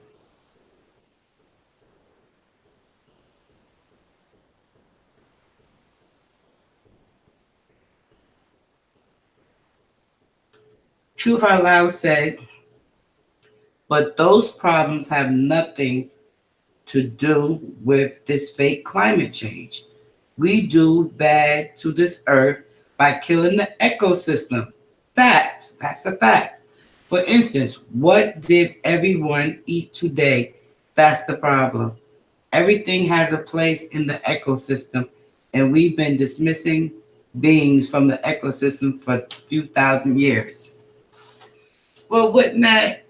Truth Out Loud said, but those problems have nothing to do with this fake climate change. We do bad to this earth by killing the ecosystem. Fact. That's a fact. For instance, what did everyone eat today? That's the problem. Everything has a place in the ecosystem, and we've been dismissing beings from the ecosystem for a few thousand years. Well, wouldn't that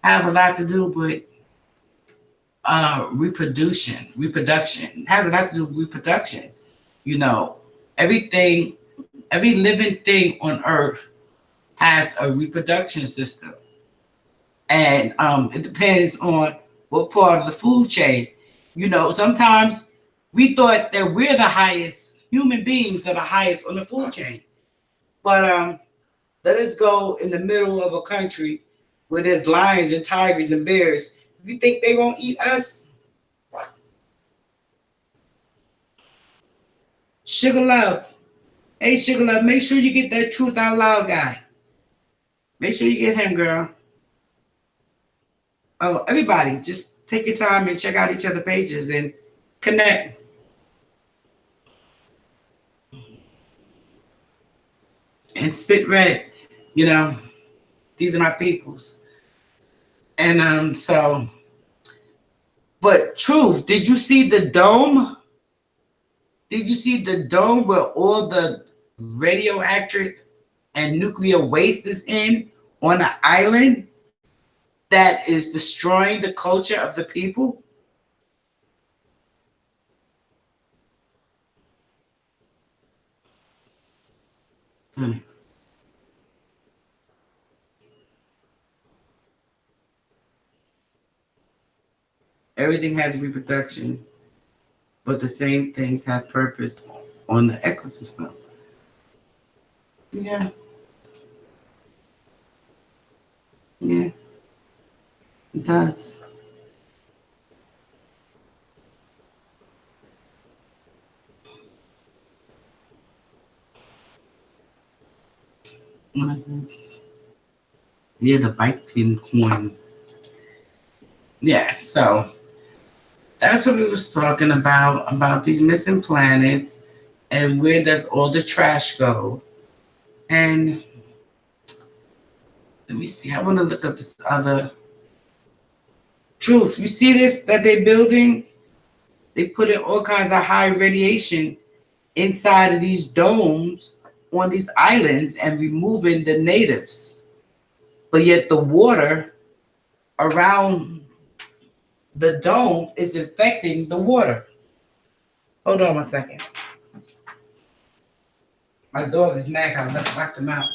have a lot to do with reproduction? It has a lot to do with reproduction. You know, everything, every living thing on Earth has a reproduction system, and it depends on what part of the food chain. You know, sometimes we thought that we're the highest human beings are the highest on the food chain, but let us go in the middle of a country where there's lions and tigers and bears. You think they won't eat us? Sugar Love. Hey, Sugar Love, make sure you get that Truth Out Loud guy. Make sure you get him, girl. Oh, everybody, just take your time and check out each other pages and connect. And Spit Red, you know, these are my peoples. And but Truth, did you see the dome? Did you see the dome where all the radioactive and nuclear waste is in on an island that is destroying the culture of the people? Hmm. Everything has reproduction, but the same things have purpose on the ecosystem. Yeah, yeah, it does. What is this? Yeah, the Bitcoin coin. Yeah, so that's what we was talking about these missing planets and where does all the trash go. And let me see, I want to look up this other truth. You see this that they're building? They put in all kinds of high radiation inside of these domes on these islands and removing the natives. But yet the water around the dome is infecting the water. Hold on one second. My dog is mad because I locked him out.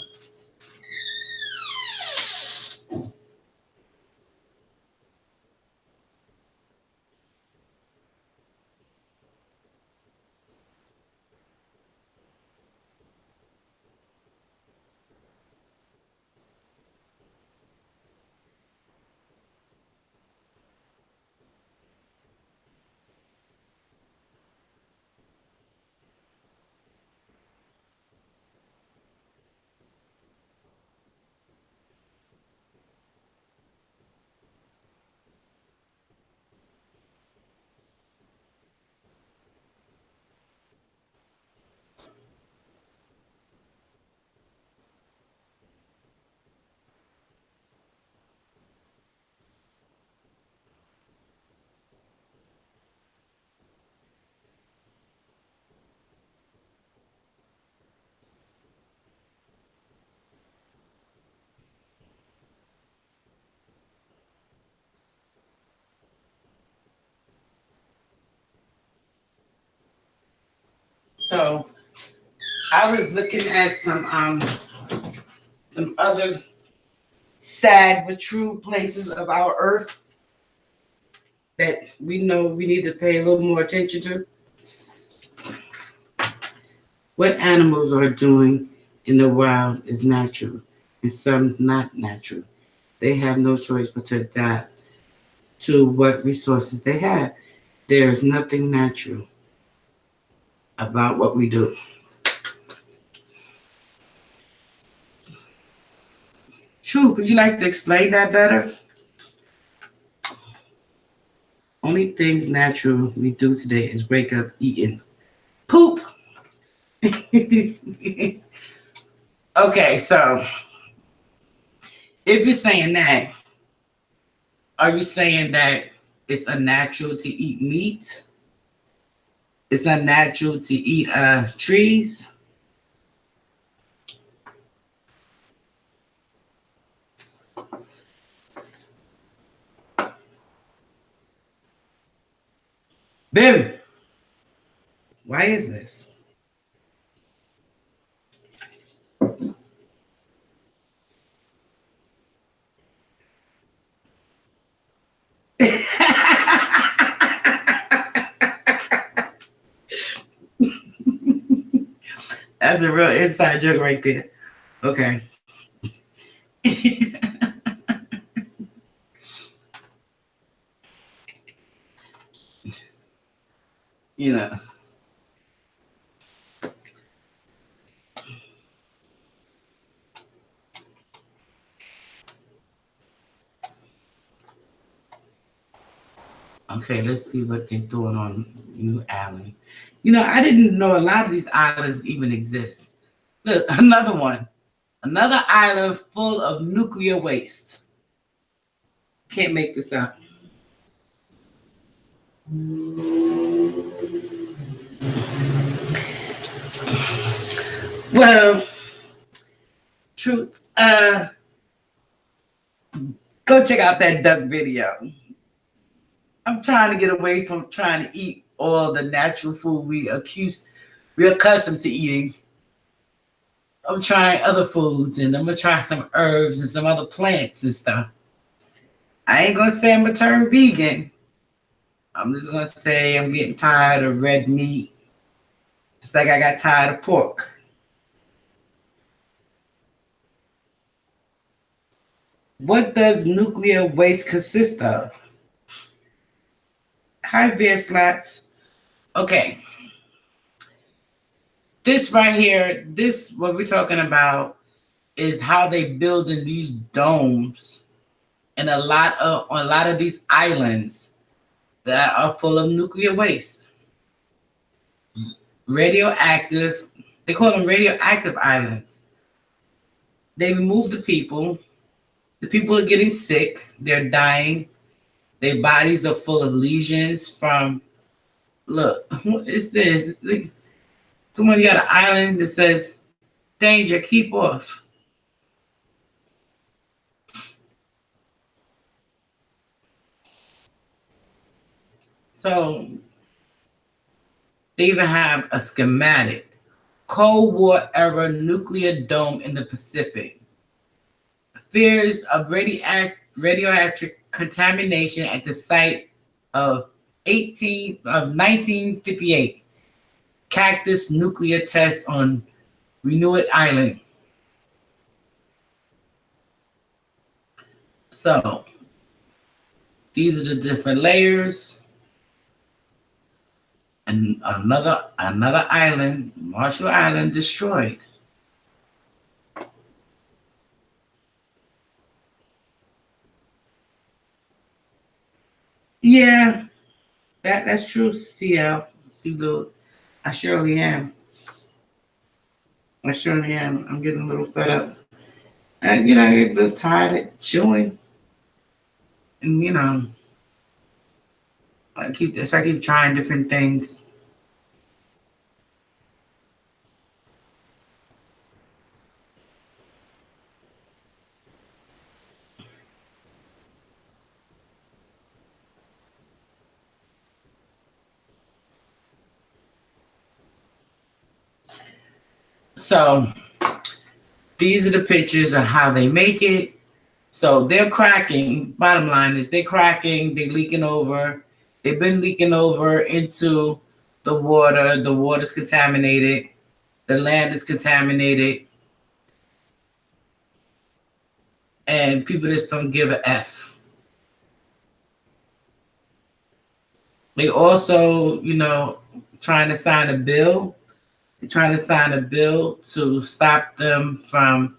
So I was looking at some other sad but true places of our earth that we know we need to pay a little more attention to. What animals are doing in the wild is natural and some not natural. They have no choice but to adapt to what resources they have. There is nothing natural about what we do. True, would you like to explain that better? Only things natural we do today is wake up eating poop. Okay, so if you're saying that, are you saying that it's unnatural to eat meat? It's unnatural to eat trees? Bim, why is this? That's a real inside joke right there. Okay. You know. Okay, let's see what they're doing on New Island. You know, I didn't know a lot of these islands even exist. Look, another one. Another island full of nuclear waste. Can't make this up. Well, truth. Go check out that duck video. I'm trying to get away from trying to eat all the natural food we're accustomed to eating. I'm trying other foods and I'm gonna try some herbs and some other plants and stuff. I ain't gonna say I'm gonna turn vegan, I'm just gonna say I'm getting tired of red meat, just like I got tired of pork. What does nuclear waste consist of? Hi, beer slats. Okay, this right here, this what we're talking about is how they build in these domes and on a lot of these islands that are full of nuclear waste. Radioactive, they call them radioactive islands. They remove the people are getting sick, they're dying, their bodies are full of lesions from, look, what is this? Someone got an island that says, danger, keep off. So they even have a schematic. Cold War era nuclear dome in the Pacific. Fears of radioactive contamination at the site of 1958. Cactus nuclear test on Renewed Island. So these are the different layers. And another island, Marshall Island, destroyed. Yeah, that's true, CL. CL, I surely am. I surely am. I'm getting a little fed up. And I get a little tired of chewing. And I keep trying different things. So these are the pictures of how they make it. So they're cracking. Bottom line is they're cracking, they're leaking over. They've been leaking over into the water. The water's contaminated. The land is contaminated. And people just don't give a F. They also, trying to sign a bill. They're trying to sign a bill to stop them from,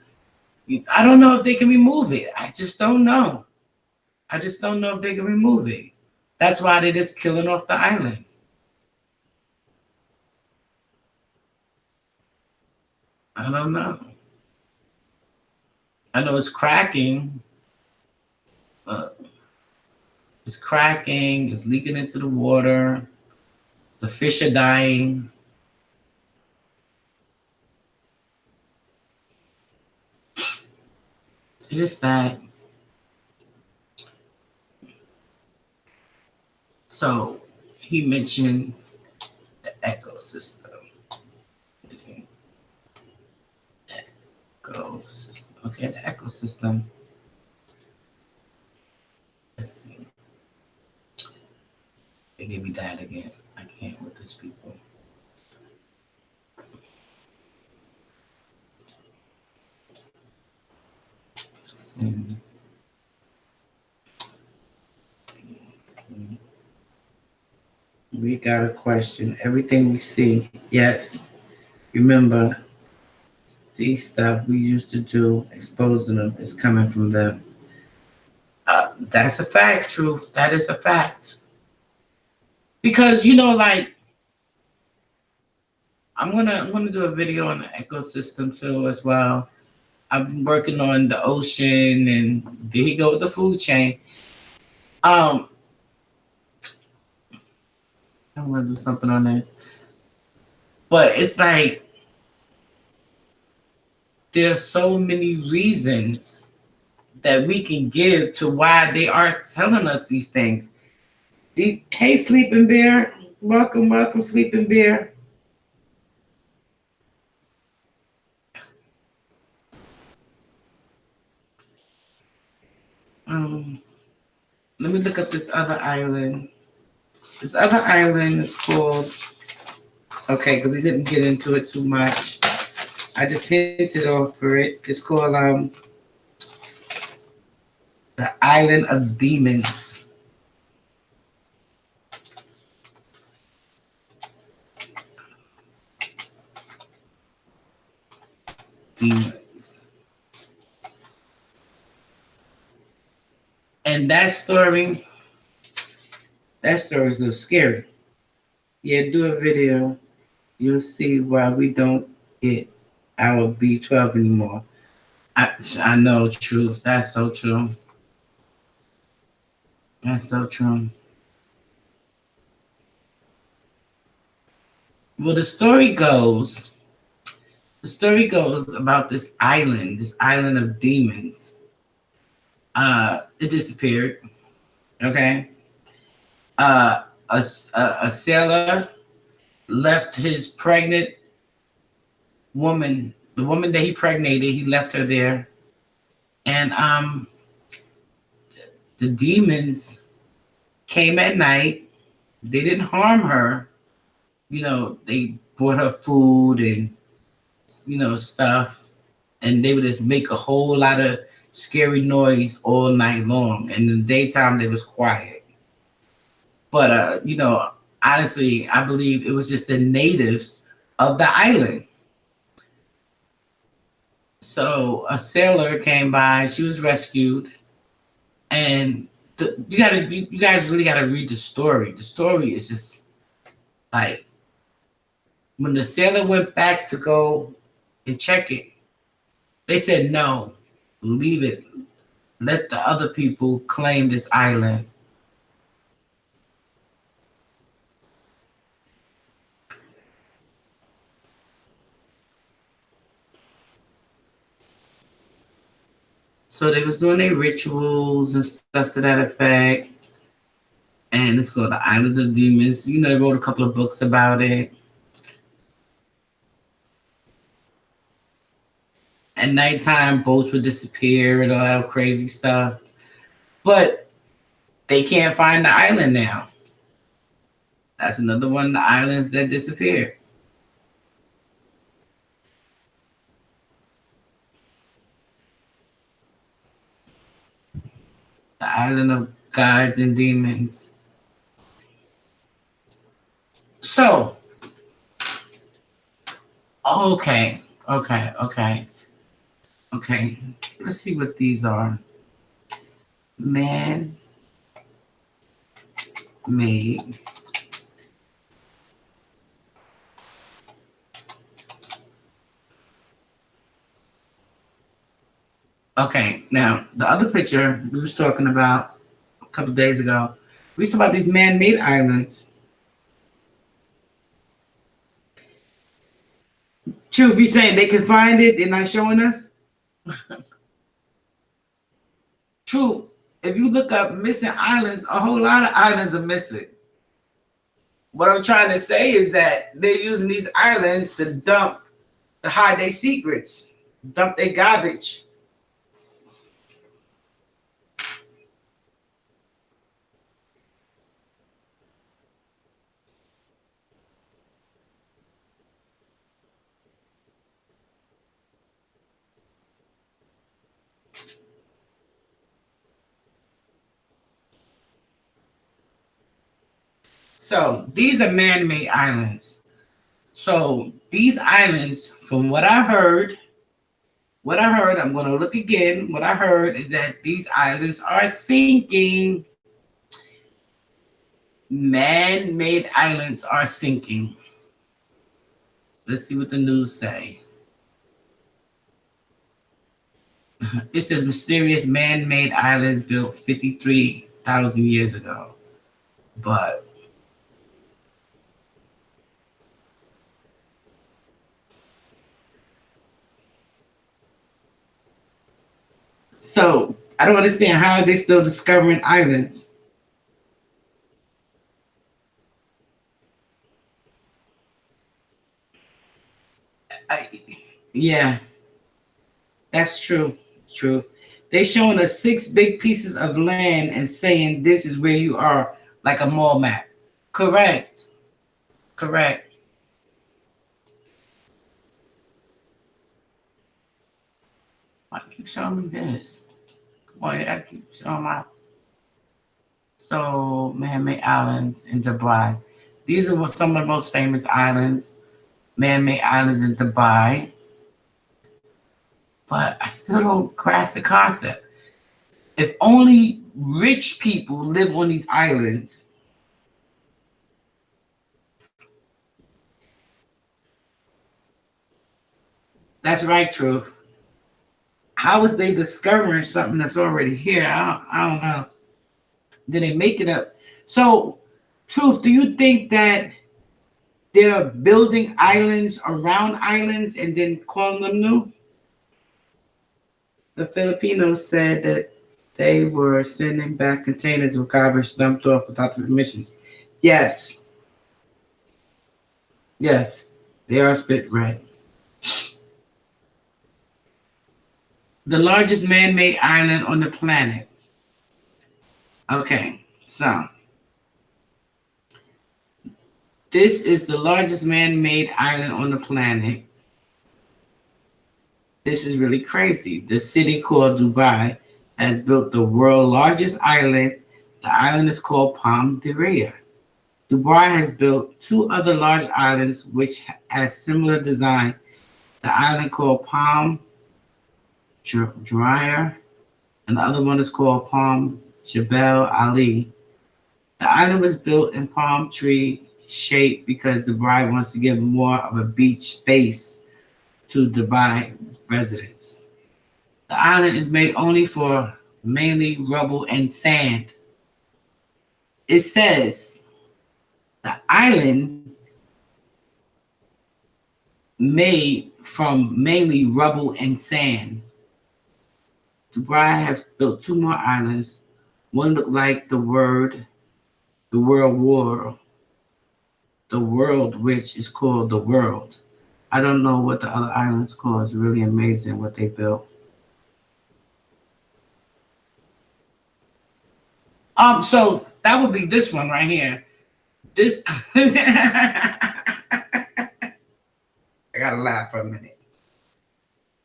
I don't know if they can remove it. I just don't know. I just don't know if they can remove it. That's why they're just killing off the island. I don't know. I know it's cracking. It's cracking. It's leaking into the water. The fish are dying. It's just sad. So he mentioned the ecosystem. Let's see. Ecosystem. Okay, the ecosystem. Let's see. They give me that again. I can't with these people. Let's see. We got a question. Everything we see, yes. Remember, see stuff we used to do, exposing them, is coming from them. That's a fact, truth. That is a fact. Because like I'm gonna do a video on the ecosystem too as well. I've been working on the ocean, and there you go with the food chain. I'm gonna do something on this, but it's like there's so many reasons that we can give to why they are telling us these things. Hey, Sleeping Bear, welcome, Sleeping Bear. Let me look up this other island. This other island is called, okay, because we didn't get into it too much. I just hinted off for it. It's called the Island of Demons. Demons. And that story is a little scary. Yeah, do a video. You'll see why we don't get our B12 anymore. I know, truth. That's so true. That's so true. Well, the story goes about this island of demons. It disappeared. Okay. A sailor left his pregnant woman, the woman that he pregnated, he left her there. And the demons came at night. They didn't harm her. You know, they brought her food and, you know, stuff. And they would just make a whole lot of scary noise all night long. And in the daytime, they was quiet. But, you know, honestly, I believe it was just the natives of the island. So a sailor came by. She was rescued. And you guys really gotta read the story. The story is just like, when the sailor went back to go and check it, they said no, leave it. Let the other people claim this island. So they was doing their rituals and stuff to that effect. And it's called the Islands of Demons. You know, they wrote a couple of books about it. At nighttime, boats would disappear and all that crazy stuff. But they can't find the island now. That's another one of the islands that disappeared. The island of gods and demons. So, okay. Let's see what these are. Man made. Okay, now the other picture we was talking about a couple of days ago, we was talking about these man-made islands. Truth, you saying they can find it, they're not showing us? True, if you look up missing islands, a whole lot of islands are missing. What I'm trying to say is that they're using these islands to hide their secrets, dump their garbage. So these are man-made islands. So these islands, from what I heard, I'm going to look again. What I heard is that these islands are sinking. Man-made islands are sinking. Let's see what the news say. It says mysterious man-made islands built 53,000 years ago. But so I don't understand, how are they still discovering islands? Yeah, that's true. True. They showing us 6 big pieces of land and saying this is where you are, like a mall map. Correct. Correct. I keep showing me this. Why I keep showing my so man-made islands in Dubai. These are some of the most famous islands, man-made islands in Dubai. But I still don't grasp the concept. If only rich people live on these islands, that's right, Truth. How is they discovering something that's already here? I don't know. Did they make it up? So, Truth, do you think that they're building islands around islands and then calling them new? The Filipinos said that they were sending back containers with garbage dumped off without the permissions. Yes. Yes. They are spit red. The largest man-made island on the planet. Okay, so this is the largest man-made island on the planet. This is really crazy. The city called Dubai has built the world's largest island. The island is called Palm de Raya. Dubai has built two other large islands which has similar design. The island called Palm Jumeirah, and the other one is called Palm Jebel Ali. The island was built in palm tree shape because Dubai wants to give more of a beach space to Dubai residents. The island is made only for mainly rubble and sand. It says the island made from mainly rubble and sand. Dubai has built two more islands. One looked like the world war, the world, which is called the world. I don't know what the other island's called. It's really amazing what they built. So that would be this one right here. This I gotta laugh for a minute.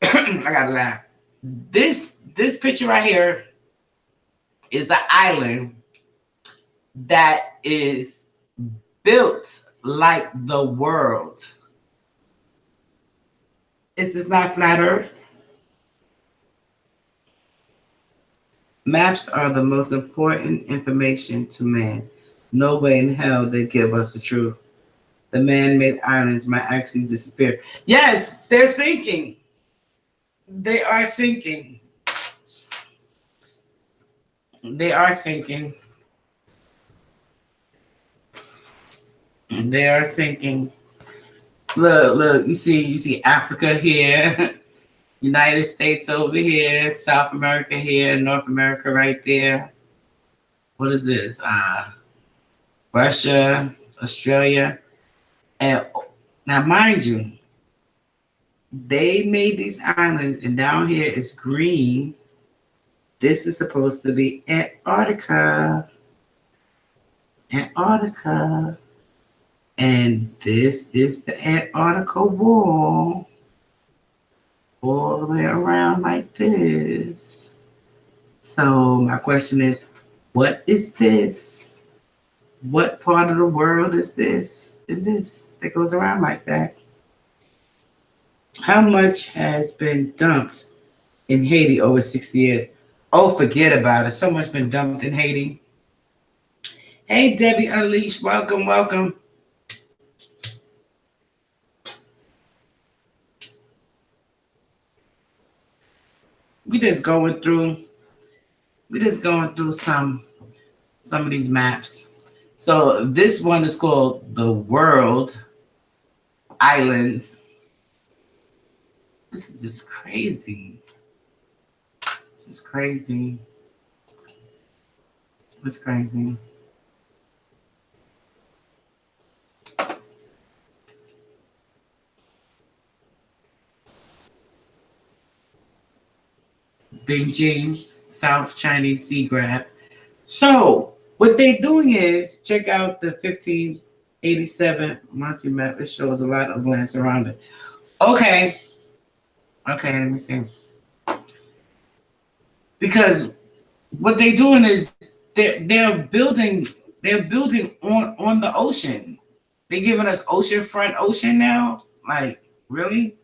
I gotta laugh. This picture right here is an island that is built like the world. Is this not flat Earth? Maps are the most important information to man. No way in hell they give us the truth. The man-made islands might actually disappear. Yes, they're sinking. They are sinking. They are sinking. They are sinking. Look, you see Africa here, United States over here, South America here, North America right there. What is this? Russia, Australia. And now mind you, they made these islands and down here is green. This is supposed to be Antarctica. Antarctica. And this is the Antarctica wall. All the way around like this. So my question is, what is this? What part of the world is this? And this that goes around like that? How much has been dumped in Haiti over 60 years? Oh, forget about it. So much been dumped in Haiti. Hey, Debbie Unleashed, welcome, welcome. We just going through some of these maps. So this one is called the World Islands. This is just crazy. This is crazy. It's crazy. Beijing, South Chinese Sea Crab. So, What they're doing is check out the 1587 Monty map. It shows a lot of land surrounded. Okay. Okay, let me see. Because what they're doing is they're building on the ocean. They're giving us oceanfront ocean now. Like, really?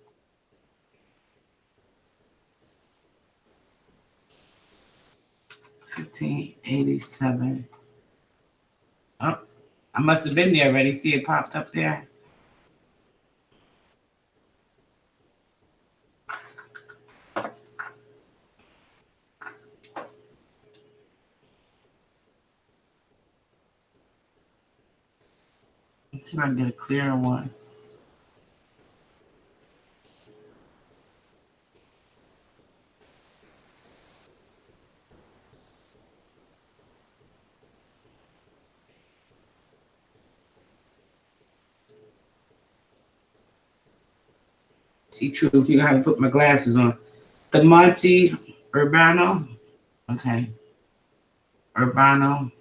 $15.87. Oh, I must have been there already. See it popped up there. Let's see if I can get a clearer one. See, truth, you have to put my glasses on. The Monte Urbano. Okay. Urbano.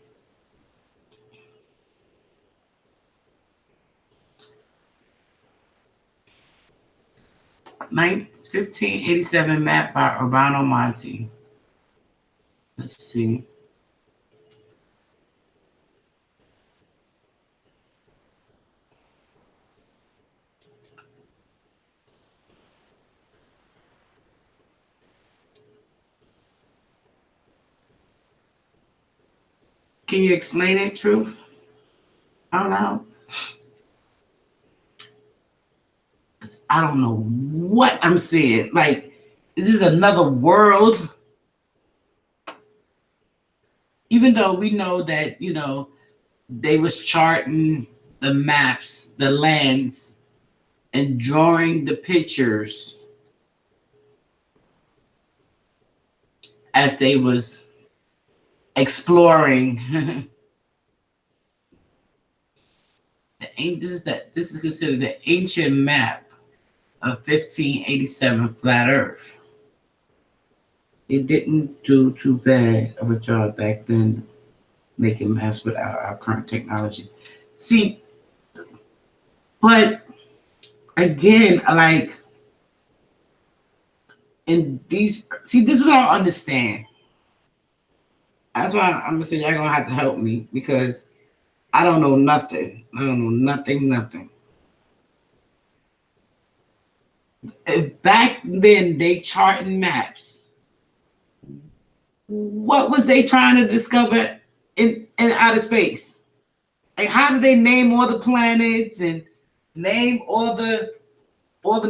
Nine 1587 map by Urbano Monte. Let's see. Can you explain it, Truth? Out loud? I don't know what I'm saying. Like, is this another world? Even though we know that, they was charting the maps, the lands, and drawing the pictures as they was exploring. This is considered the ancient map of 1587 flat Earth. It didn't do too bad of a job back then making maps without our current technology. See, but again, like in these, this is what I understand. That's why I'm gonna say y'all gonna have to help me because I don't know nothing. I don't know nothing. Back then, they charting maps. What was they trying to discover in outer space? Like, how did they name all the planets and name all the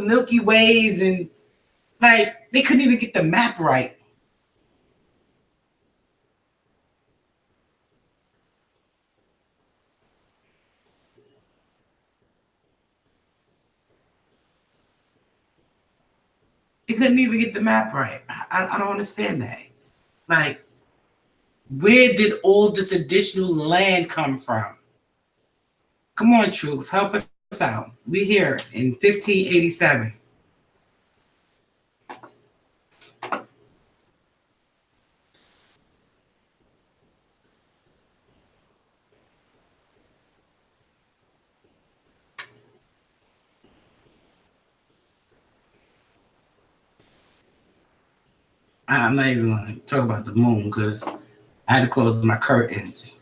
Milky Ways, and like they couldn't even get the map right. They couldn't even get the map right. I don't understand that. Like, where did all this additional land come from? Come on, Truth, help us out. We're here in 1587. I'm not even going to talk about the moon because I had to close my curtains.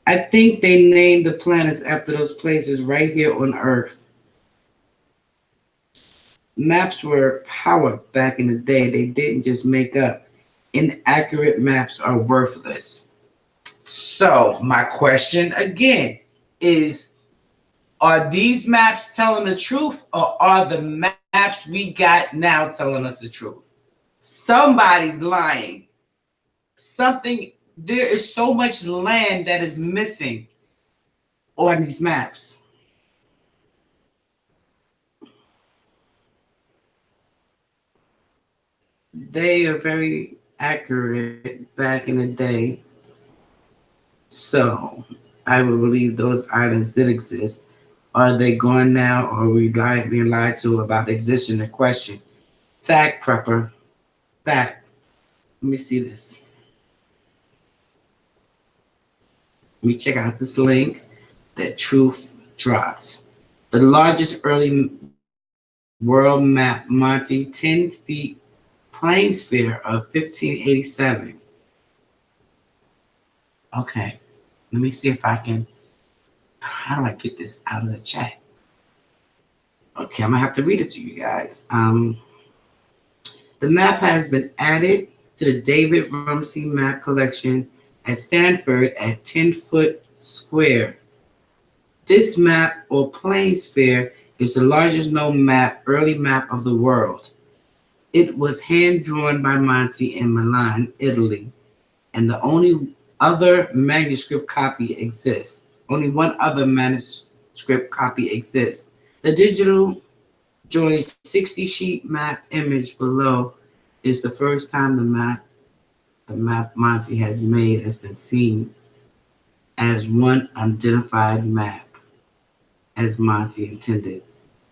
I think they named the planets after those places right here on Earth. Maps were power back in the day. They didn't just make up. Inaccurate maps are worthless. So my question again is, are these maps telling the truth, or are the maps we got now telling us the truth? Somebody's lying. There is so much land that is missing on these maps. They are very accurate back in the day. So I would believe those islands did exist. Are they gone now, or are we being lied to about the existence in question? Fact, prepper. Fact. Let me see this. Let me check out this link that Truth dropped. The largest early world map, Monty, 10 feet plane sphere of 1587. Okay, let me see if I can, how do I get this out of the chat? Okay, I'm gonna have to read it to you guys. The map has been added to the David Rumsey map collection at Stanford at 10-foot square. This map or plane sphere is the largest known early map of the world. It was hand drawn by Monty in Milan, Italy, and the only other manuscript copy exists. Only one other manuscript copy exists. The digital joy 60 sheet map image below is the first time the map Monty has made has been seen as one identified map as Monty intended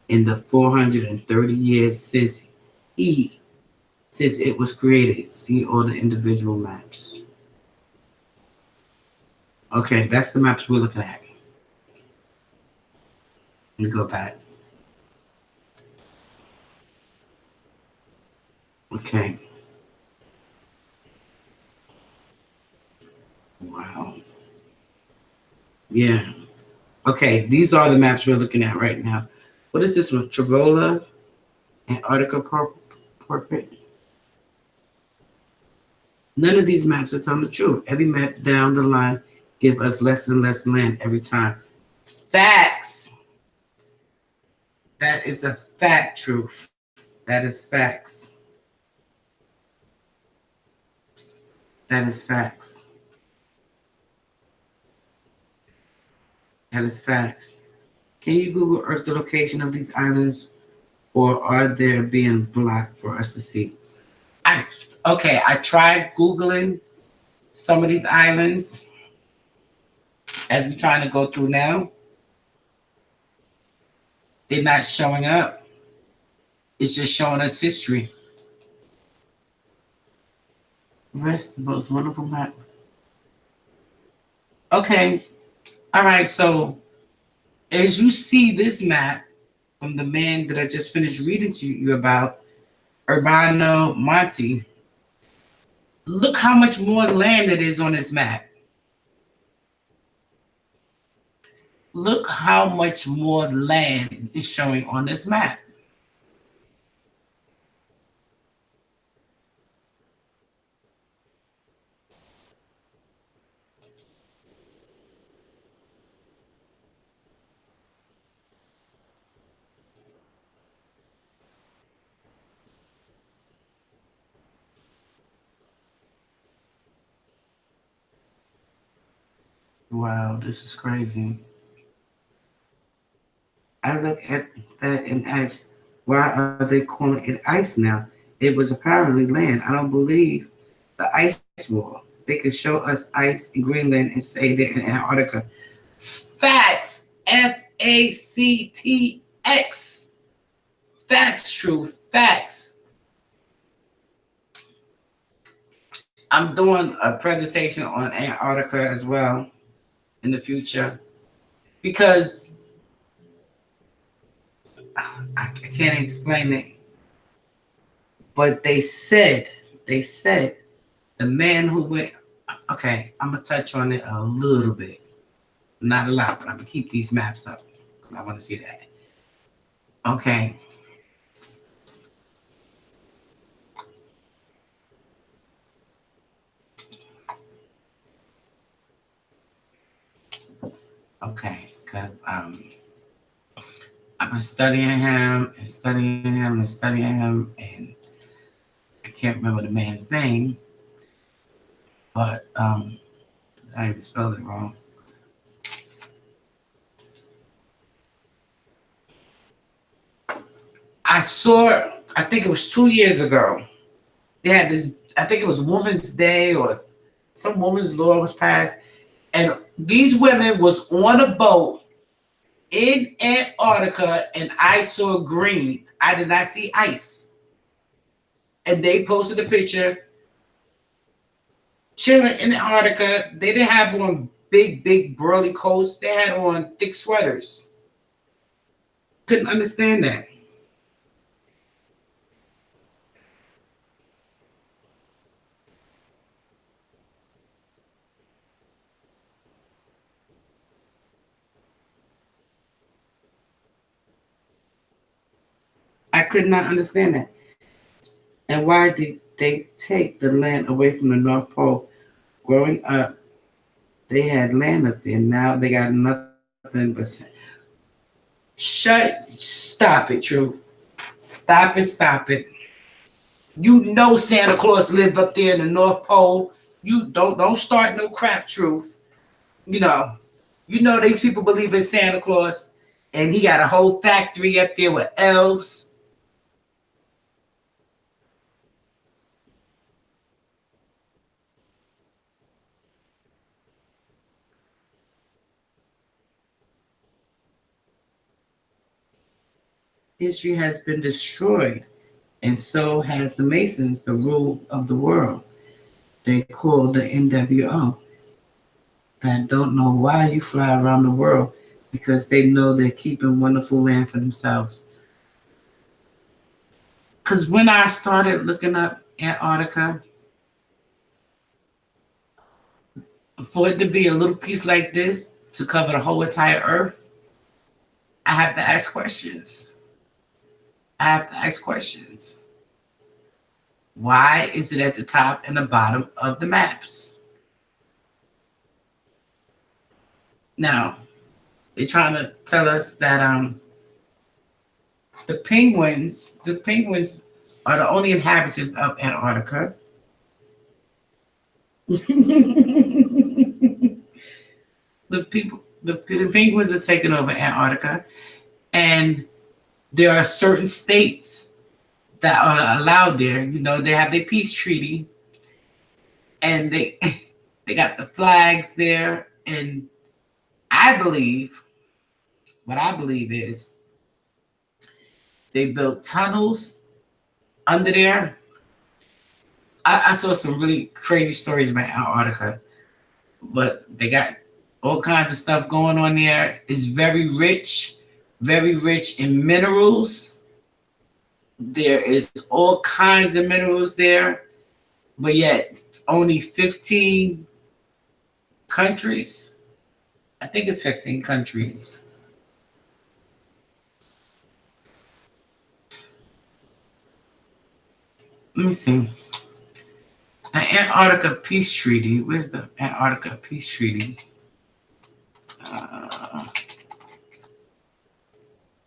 in the 430 years since it was created. See all the individual maps. Okay, that's the maps we're looking at. Let me go back. Okay. Wow. Yeah. Okay, these are the maps we're looking at right now. What is this one? Travola, Antarctica portrait. None of these maps are telling the truth. Every map down the line give us less and less land every time. Facts. That is a fact, Truth. That is facts. That is facts. That is facts. Can you Google Earth the location of these islands, or are they being blocked for us to see? I tried Googling some of these islands as we're trying to go through now. They're not showing up. It's just showing us history. Rest the most wonderful map. Okay. All right. So as you see this map from the man that I just finished reading to you about, Urbano Monti, look how much more land it is on this map. Look how much more land is showing on this map. Wow, this is crazy. I look at that and ask, why are they calling it ice now? It was apparently land. I don't believe the ice wall. They could show us ice in Greenland and say they're in Antarctica. Facts. FACTX. Facts, Truth. Facts. I'm doing a presentation on Antarctica as well in the future because I can't explain it. But they said the man who went, okay, I'm going to touch on it a little bit. Not a lot, but I'm going to keep these maps up. I want to see that. Okay. Okay, because I've been studying him, and I can't remember the man's name, but I even spelled it wrong. I think it was 2 years ago, they had this, I think it was Women's Day or some women's law was passed, and these women was on a boat in Antarctica, and I saw green. I did not see ice. And they posted a picture chilling in Antarctica. They didn't have on big burly coats. They had on thick sweaters. Couldn't understand that. I could not understand that. And why did they take the land away from the North Pole? Growing up, they had land up there. Now they got nothing but sand. Stop it, Truth. Stop it. You know Santa Claus lived up there in the North Pole. You don't start no crap, Truth. You know, these people believe in Santa Claus, and he got a whole factory up there with elves. History has been destroyed, and so has the Masons, the rule of the world. They call the NWO. That don't know why you fly around the world because they know they're keeping wonderful land for themselves. Because when I started looking up Antarctica, for it to be a little piece like this to cover the whole entire Earth, I have to ask questions. Why is it at the top and the bottom of the maps? Now, they're trying to tell us that the penguins are the only inhabitants of Antarctica. The penguins are taking over Antarctica, and there are certain states that are allowed there. They have their peace treaty, and they got the flags there. And what I believe is they built tunnels under there. I saw some really crazy stories about Antarctica, but they got all kinds of stuff going on there. It's very rich in minerals. There is all kinds of minerals there, but yet only 15 countries. I think it's 15 countries. Let me see. The Antarctica Peace Treaty. Where's the Antarctica Peace Treaty?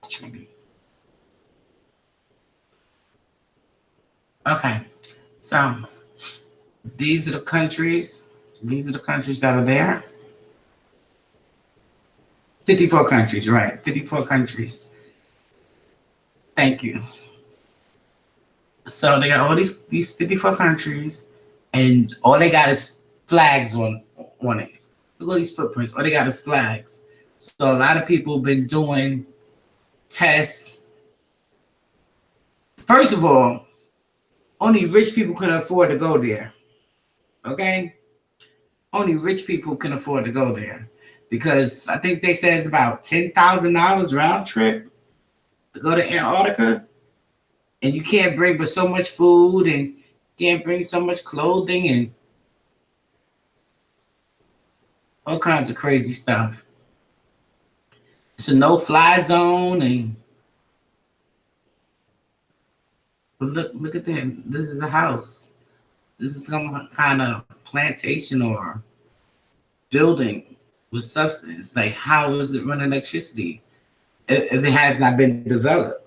Treaty. Okay, so these are the countries. These are the countries that are there. 54 countries, right? 54 countries. Thank you. So they got all these 54 countries, and all they got is flags on it. Look at these footprints. All they got is flags. So a lot of people have been doing tests. First of all, only rich people can afford to go there. Okay? Only rich people can afford to go there. Because I think they said it's about $10,000 round trip to go to Antarctica. And you can't bring but so much food, and can't bring so much clothing, and all kinds of crazy stuff. It's a no-fly zone, and but look at that. This is a house. This is some kind of plantation or building with substance. Like, how is it running electricity if it has not been developed?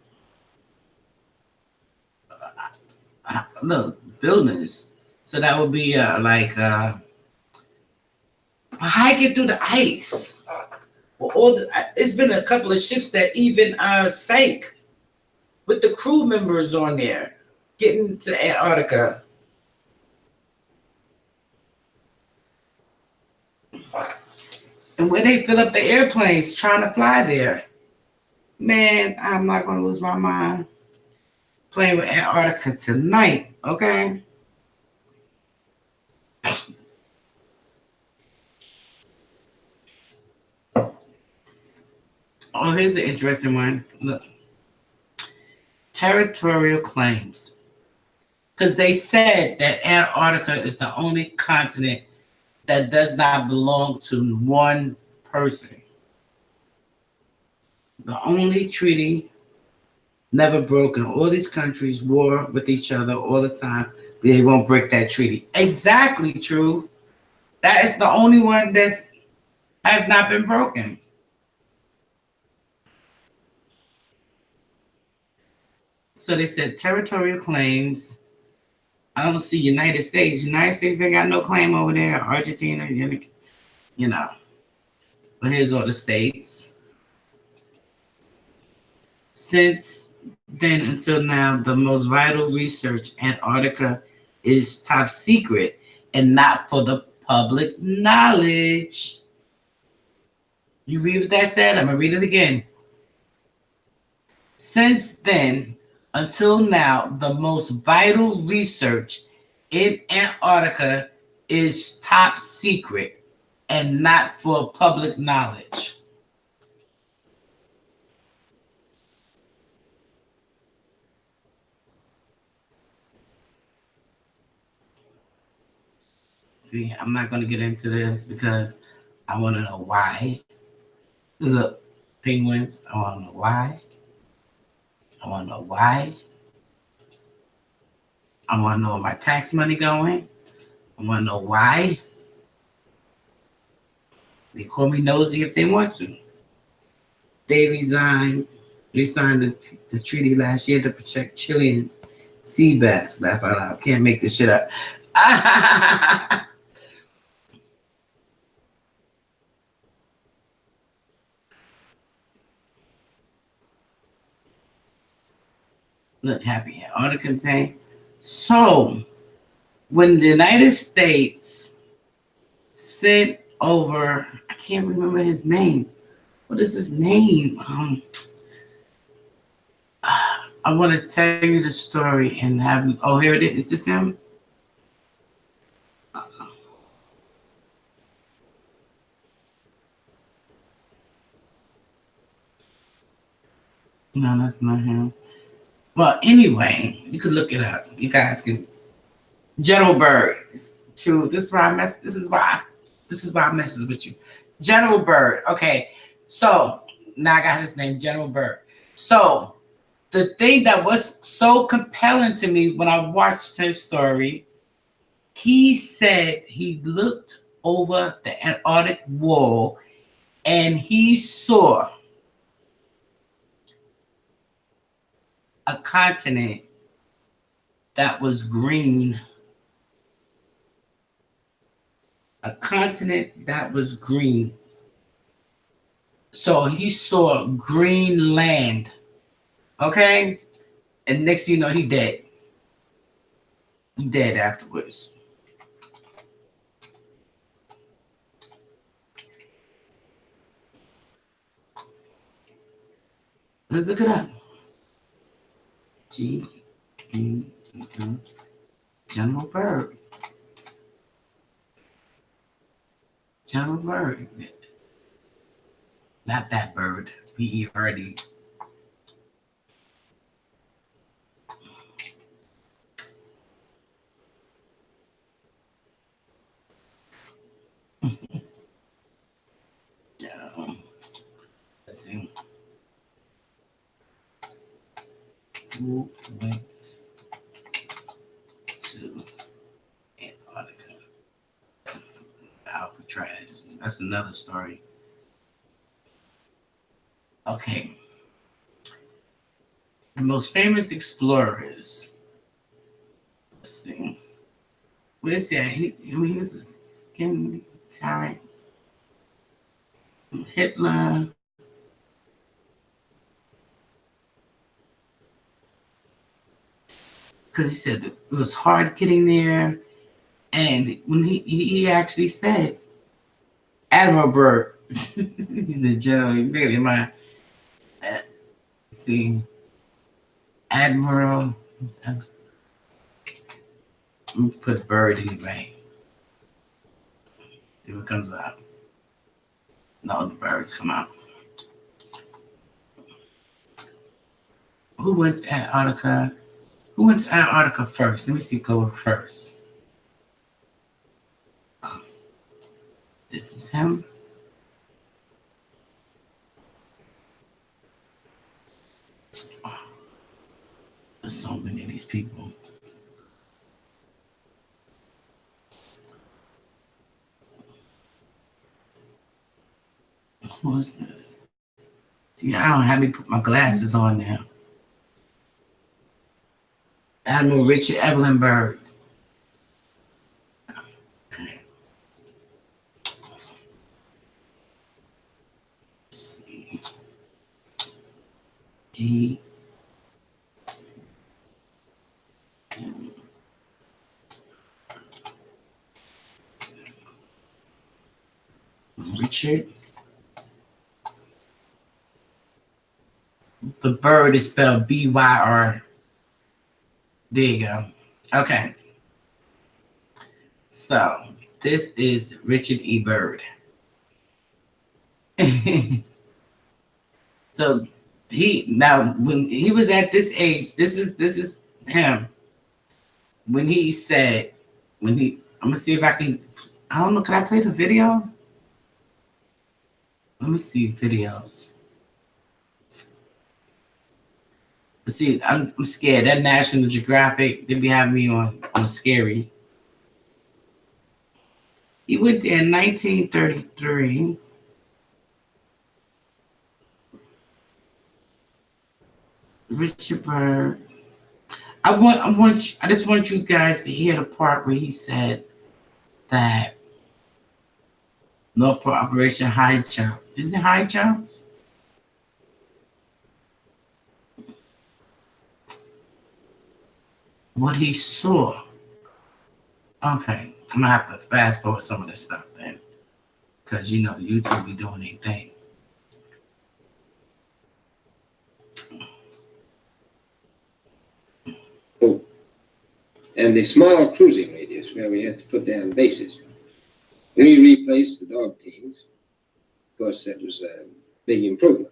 Look, buildings. So that would be how you get through the ice? Well, it's been a couple of ships that even sank with the crew members on there getting to Antarctica. And when they fill up the airplanes trying to fly there, man, I'm not going to lose my mind playing with Antarctica tonight, okay? Oh, here's an interesting one. Look, territorial claims. Because they said that Antarctica is the only continent that does not belong to one person. The only treaty never broken. All these countries war with each other all the time, but they won't break that treaty. Exactly true. That is the only one that has not been broken. So they said territorial claims. I don't see United States. United States, they got no claim over there. Argentina, you know. But here's all the states. Since then until now, the most vital research, Antarctica is top secret and not for the public knowledge. You read what that said? I'm going to read it again. Since then until now, the most vital research in Antarctica is top secret and not for public knowledge. See, I'm not going to get into this because I want to know why. Look, penguins, I want to know why. I want to know why. I want to know where my tax money going. I want to know why. They call me nosy if they want to. They resigned. They signed the treaty last year to protect Chileans' sea bass. Laugh out loud. Can't make this shit up. Look, happy Antarctica contain. So, when the United States sent over, I can't remember his name. What is his name? I want to tell you the story and have you. Oh, here it is. Is this him? No, that's not him. Well, anyway, you can look it up. You guys can. General Byrd. True. This is why I mess. This is why I messes with you. General Byrd. Okay. So now I got his name, General Byrd. So the thing that was so compelling to me when I watched his story, he said he looked over the Antarctic wall and he saw a continent that was green. A continent that was green. So he saw green land. Okay? And next thing you know, he dead. He dead afterwards. Let's look it up. General Byrd. General Byrd. Not that bird. B-E-R-D. Let's see. Who went to Antarctica? Alcatraz. That's another story. Okay. The most famous explorers. Let's see. Where's he at? He was a skin tyrant. Hitler. Because he said it was hard getting there. And when he actually said, Admiral Byrd, he's a general, really my, see, Admiral, let me put Byrd anyway. See what comes out. No, the birds come out. Who went to Antarctica? Who went to Antarctica first? Let me see. Go first. This is him. There's so many of these people. Who's this? See, I don't have me put my glasses on now. Admiral Richard Evelyn Byrd. Okay. Let's see. Richard. The Byrd is spelled B-Y-R. There you go. Okay. So this is Richard E. Byrd. So when he was at this age, this is him. When he said, I'm gonna see if I don't know, can I play the video? Let me see videos. But see, I'm scared. That National Geographic, they be having me on scary. He went there in 1933. Richard Byrd. I just want you guys to hear the part where he said that North Pole Operation High Jump. Is it High Jump? What he saw. Okay, I'm gonna have to fast forward some of this stuff then, because you know YouTube be doing their thing. And the small cruising radius where we had to put down bases. We replaced the dog teams. Of course, that was a big improvement.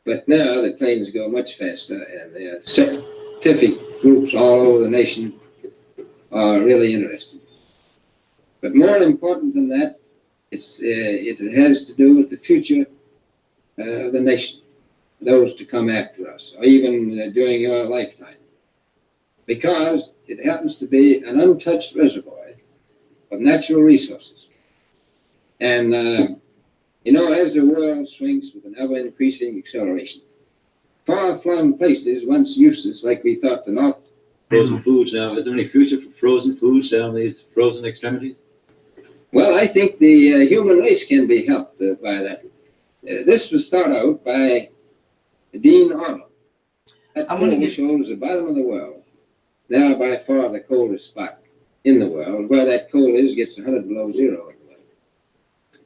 But now the planes go much faster, and there are scientific groups all over the nation are really interested. But more important than that, it has to do with the future of the nation, those to come after us, or even during your lifetime. Because it happens to be an untouched reservoir of natural resources. And, as the world swings with an ever-increasing acceleration, far-flung places, once useless, like we thought the North. Frozen foods now. Is there any future for frozen foods down these frozen extremities? Well, I think the human race can be helped by that. This was thought out by Dean Arnold. That pole shows the bottom of the world. Now, by far the coldest spot in the world. Where that coal is gets 100 below zero.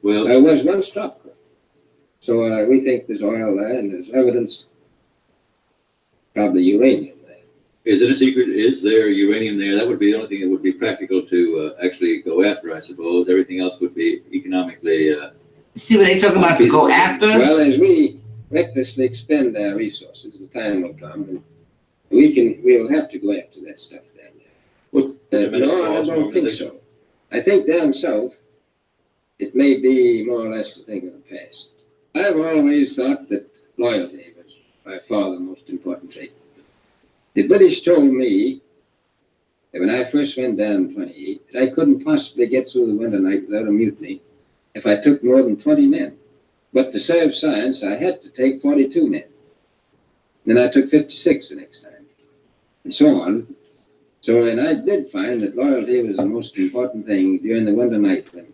Well, there was one stop. So we think there's oil there, and there's evidence, probably uranium there. Is it a secret? Is there uranium there? That would be the only thing that would be practical to actually go after, I suppose. Everything else would be economically. See what they talking about to go after? Well, as we recklessly expend our resources, the time will come, and we'll have to go after that stuff down there. No, I don't think so. I think down south, it may be more or less a thing of the past. I've always thought that loyalty was by far the most important trait. The British told me that when I first went down in 28, that I couldn't possibly get through the winter night without a mutiny if I took more than 20 men. But to serve science, I had to take 42 men. Then I took 56 the next time, and so on. So, and I did find that loyalty was the most important thing during the winter night when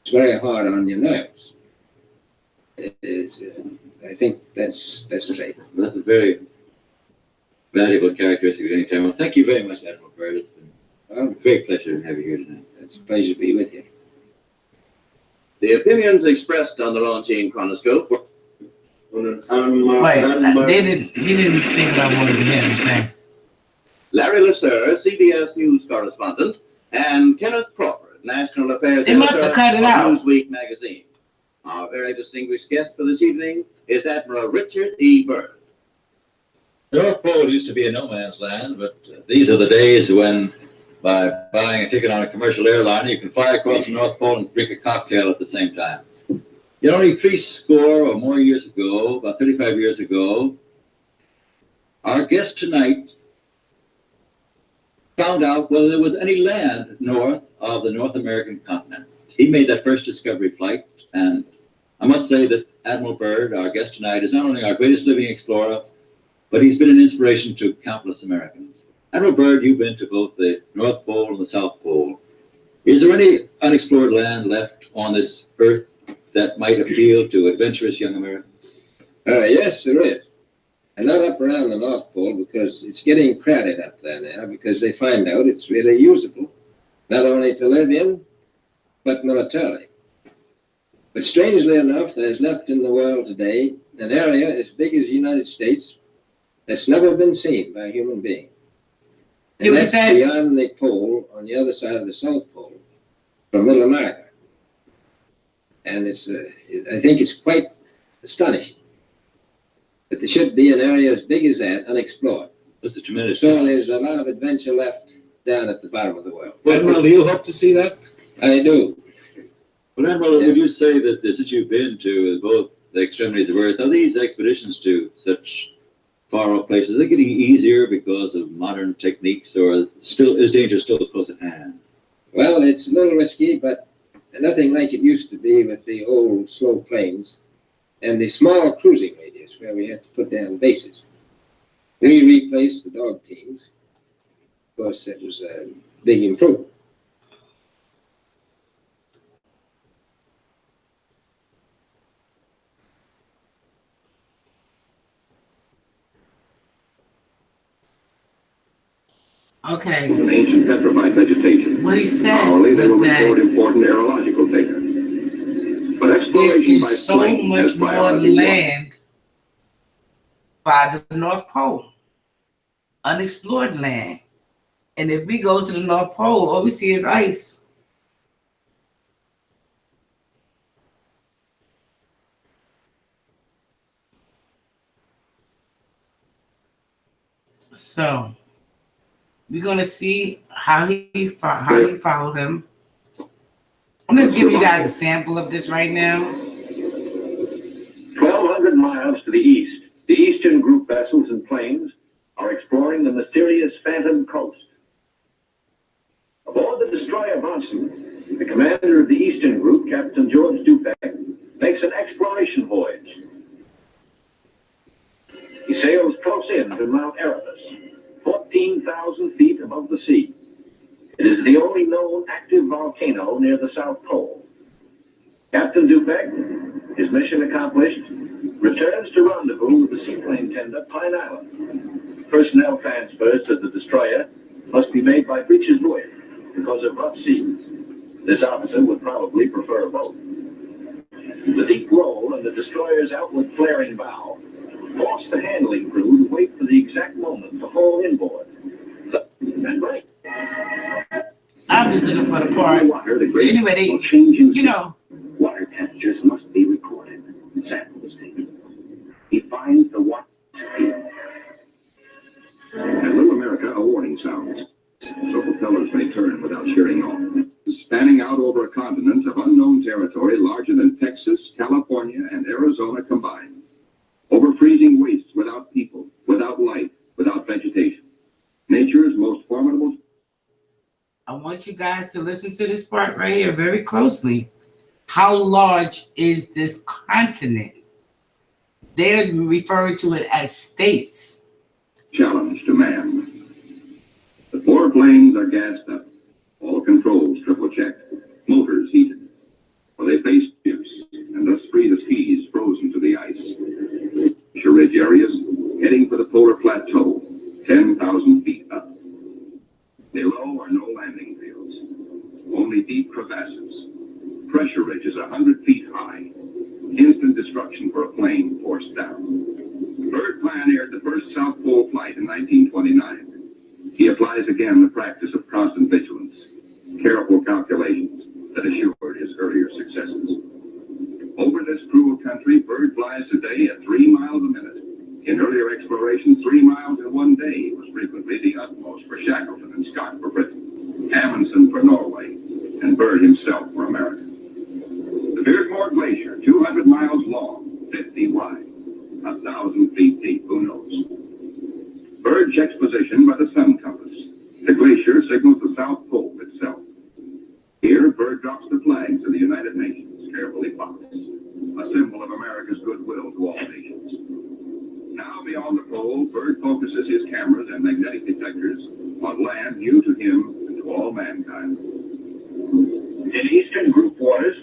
it's very hard on your nerves. I think that's right. That's a very valuable characteristic at any time. Well, thank you very much, Admiral Byrd. It's been a great pleasure to have you here tonight. It's a pleasure to be with you. The opinions expressed on the Longines Chronoscope. He didn't say what I wanted to hear him say. Larry Lasser, CBS News correspondent, and Kenneth Crawford, National Affairs They must have cut it out. Newsweek magazine. Our very distinguished guest for this evening is Admiral Richard E. Byrd. The North Pole used to be a no man's land, but these are the days when, by buying a ticket on a commercial airliner, you can fly across the North Pole and drink a cocktail at the same time. You know, only 30 or more years ago, about 35 years ago, our guest tonight found out whether there was any land north of the North American continent. He made that first discovery flight, and I must say that Admiral Byrd, our guest tonight, is not only our greatest living explorer, but he's been an inspiration to countless Americans. Admiral Byrd, you've been to both the North Pole and the South Pole. Is there any unexplored land left on this earth that might appeal to adventurous young Americans? Yes, there is. And not up around the North Pole, because it's getting crowded up there now, because they find out it's really usable, not only to live in, but militarily. But strangely enough, there's left in the world today an area as big as the United States that's never been seen by a human being. And that's beyond the pole, on the other side of the South Pole, from Middle America. And I think it's quite astonishing that there should be an area as big as that unexplored. That's a tremendous. So there's a lot of adventure left down at the bottom of the world. Admiral, do you hope to see that? I do. But Admiral, would you say that since you've been to both the extremities of Earth, are these expeditions to such far-off places, are they getting easier because of modern techniques, or is danger still close at hand? Well, it's a little risky, but nothing like it used to be with the old slow planes and the small cruising radius where we had to put down bases. We replaced the dog teams. Of course, that was a big improvement. Okay, An ancient petrified vegetation. what he said Hourly, they will was record that important aerological data. But there exploration by is so plane much has more priority one. land by the North Pole, unexplored land. And if we go to the North Pole, all we see is ice. So we're gonna see how he followed him. I'm just giving you guys a sample of this right now. 1,200 miles to the east, the Eastern Group vessels and planes are exploring the mysterious Phantom Coast. Aboard the destroyer Bronson, the commander of the Eastern Group, Captain George Dubeck, makes an exploration voyage. He sails close in to Mount Erebus, 14,000 feet above the sea. It is the only known active volcano near the South Pole. Captain Dubeck, his mission accomplished, returns to rendezvous with the seaplane tender Pine Island. Personnel transfers to the destroyer must be made by breeches buoy because of rough seas. This officer would probably prefer a boat. The deep roll and the destroyer's outward flaring bow force the handling crew to wait for the exact moment to haul inboard. And right. I'm just looking for the part. Water, the So great anyway, they, will change in you know, water temperatures must be recorded. Samples taken. He finds the water. At Little America, a warning sounds. So propellers may turn without shearing off. Spanning out over a continent of unknown territory larger than Texas, California, and Arizona combined. Over freezing wastes without people, without life, without vegetation. Nature's most formidable. I want you guys to listen to this part right here very closely. How large is this continent? They're referring to it as states. Challenge to man. The 4 planes are gassed up. All controls triple checked. Motors heated. Well, they face ships and thus free the skis frozen to the ice. Ridge areas heading for the polar plateau, 10,000 feet up. Below are no landing fields, only deep crevasses. Pressure ridges 100 feet high. Instant destruction for a plane forced down. Byrd pioneered the first South Pole flight in 1929. He applies again the practice of constant vigilance, careful calculations that assured his earlier successes. Over this cruel country, Byrd flies today at 3 miles a minute. In earlier explorations, 3 miles Here, Byrd drops the flags of the United Nations, carefully popped, a symbol of America's goodwill to all nations. Now, beyond the pole, Byrd focuses his cameras and magnetic detectors on land new to him and to all mankind. In eastern group waters,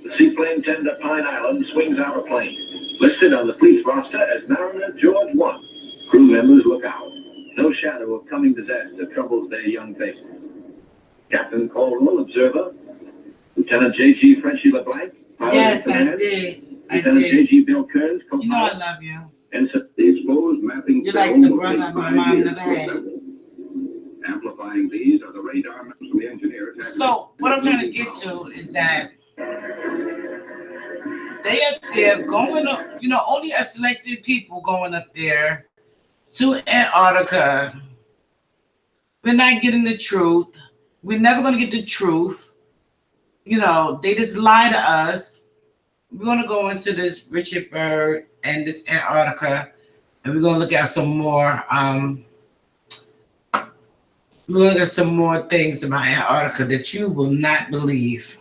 the seaplane tender Pine Island swings out a plane, listed on the fleet's roster as Mariner George 1. Crew members look out. No shadow of coming disaster troubles their young faces. Captain Caldwell, observer. Lieutenant J.G. Frenchy LeBlanc, pilot Yes, in I command. did. I Lieutenant did. J.G. Bill Kearns, You know I co-pilot. love you. And The exposed mapping You're like film the will brother take my 5 mom years never to had. assemble. Amplifying these are the radar maps from the engineer. So what I'm trying to get to is that they up there going up, you know, only a selected people going up there to Antarctica. We're not getting the truth. We're never going to get the truth. You know, they just lie to us. We're going to go into this Richard Byrd and this Antarctica, and we're going to look at some more, look at some more things about Antarctica that you will not believe.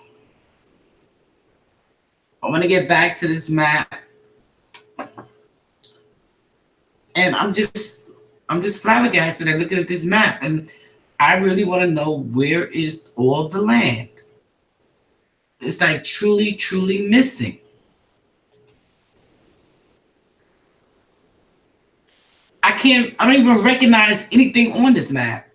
I want to get back to this map. And I'm just flabbergasted at looking at this map, and I really want to know where is all the land. It's like truly, truly missing. I don't even recognize anything on this map.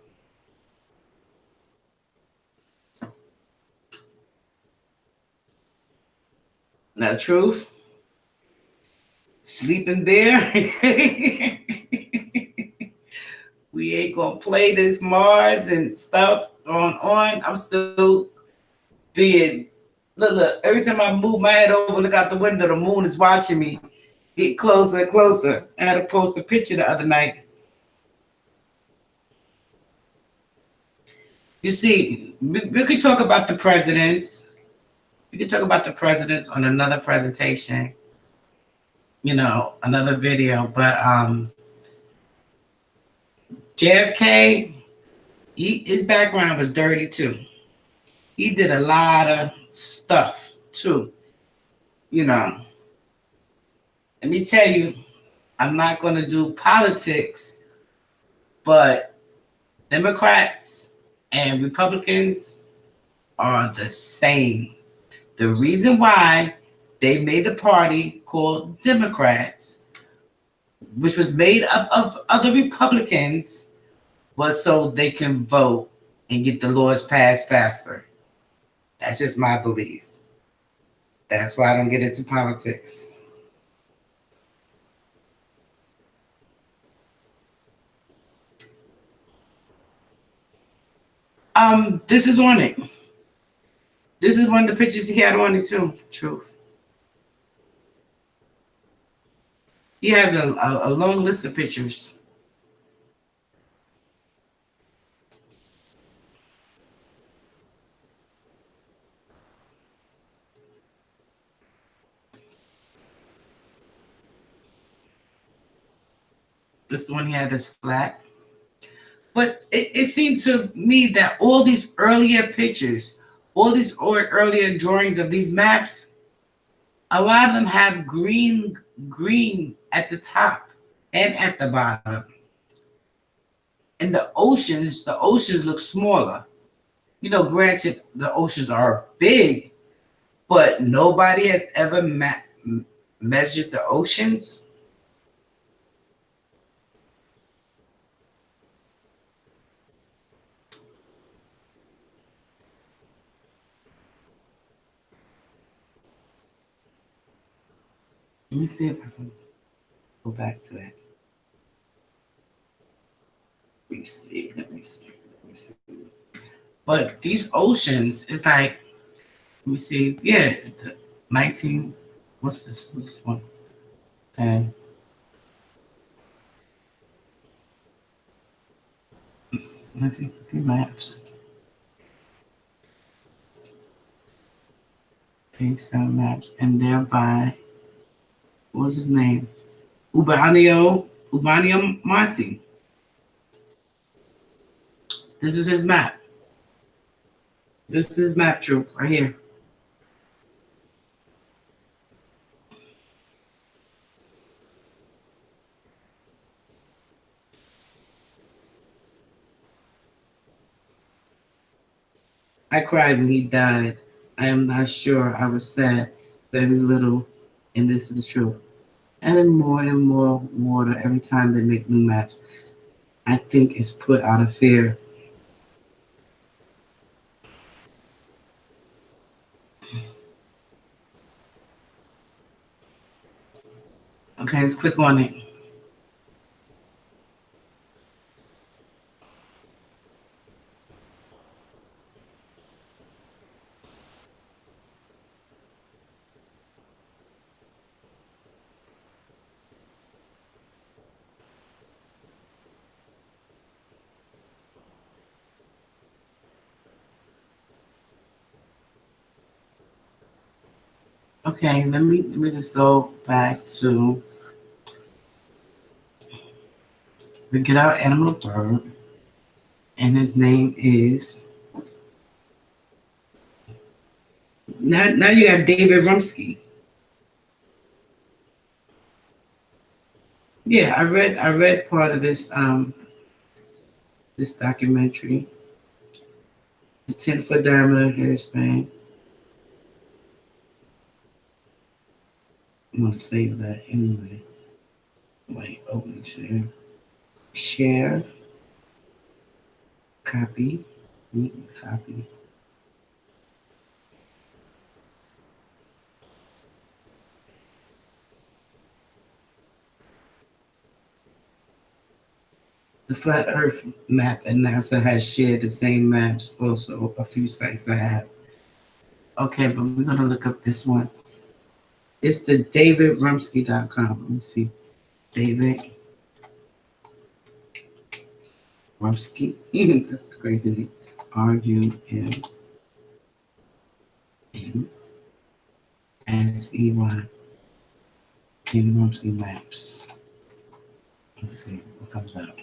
Now, the truth, Sleeping Bear. We ain't gonna play this Mars and stuff on. I'm still being, look, every time I move my head over, look out the window, the moon is watching me get closer and closer. I had to post a picture the other night. You see, we could talk about the presidents. We could talk about the presidents on another presentation, you know, another video, but JFK, his background was dirty too. He did a lot of stuff too, you know. Let me tell you, I'm not going to do politics, but Democrats and Republicans are the same. The reason why they made a party called Democrats, which was made up of other Republicans, was so they can vote and get the laws passed faster. That's just my belief. That's why I don't get into politics. This is on it. This is one of the pictures he had on it too. Truth. He has a long list of pictures. This is the one he had that's flat. But it seemed to me that all these earlier pictures, all these earlier drawings of these maps, a lot of them have green at the top and at the bottom. And the oceans look smaller. You know, granted, the oceans are big, but nobody has ever measured the oceans. Let me see if I can go back to that. Let me see. But these oceans, it's like, let me see, yeah, the 19, what's this one? And 1950 maps. Page 7 maps, and thereby, what's his name? Ubanio Monti. This is his map. This is Map Troop right here. I cried when he died. I am not sure. I was sad, very little, and this is the truth. Adding more and more water every time they make new maps. I think it's put out of fear. Okay, let's click on it. Okay, let me just go back to we get our animal bird, and his name is now you have David Rumsky. Yeah, I read part of this documentary. It's 10-foot diameter hairspan. I'm gonna save that anyway. Wait, open share. Share. Copy. Copy. The Flat Earth map and NASA has shared the same maps. Also, a few sites I have. Okay, but we're gonna look up this one. It's the davidrumsky.com. Let me see. David Rumsky. That's the crazy name. RUMNSEY. David Rumsky maps. Let's see what comes out.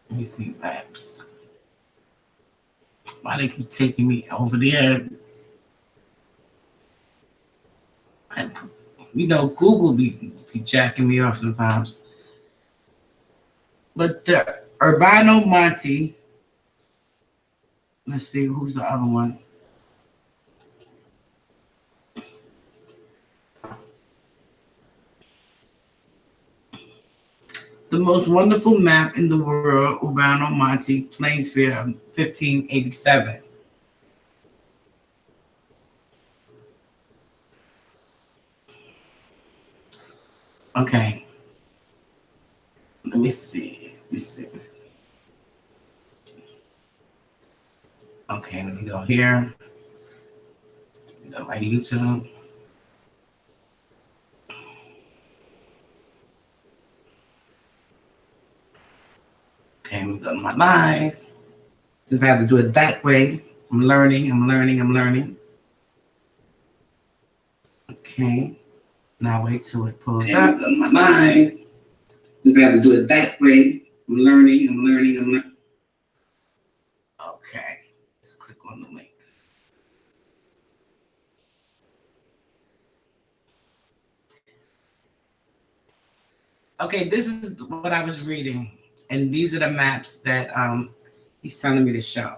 Let me see maps. Why they keep taking me over there? And, Google be jacking me off sometimes. But the Urbano Monte. Let's see who's the other one. The most wonderful map in the world, Urbano Monte, Plainsphere, 1587. Okay. Let me see. Okay, let me go here. Go right YouTube. Okay, we go to my live. Since I have to do it that way, I'm learning. Okay. Now wait till it pulls up. Go to my live. Since I have to do it that way, I'm learning. Okay. Let's click on the link. Okay, this is what I was reading. And these are the maps that he's telling me to show.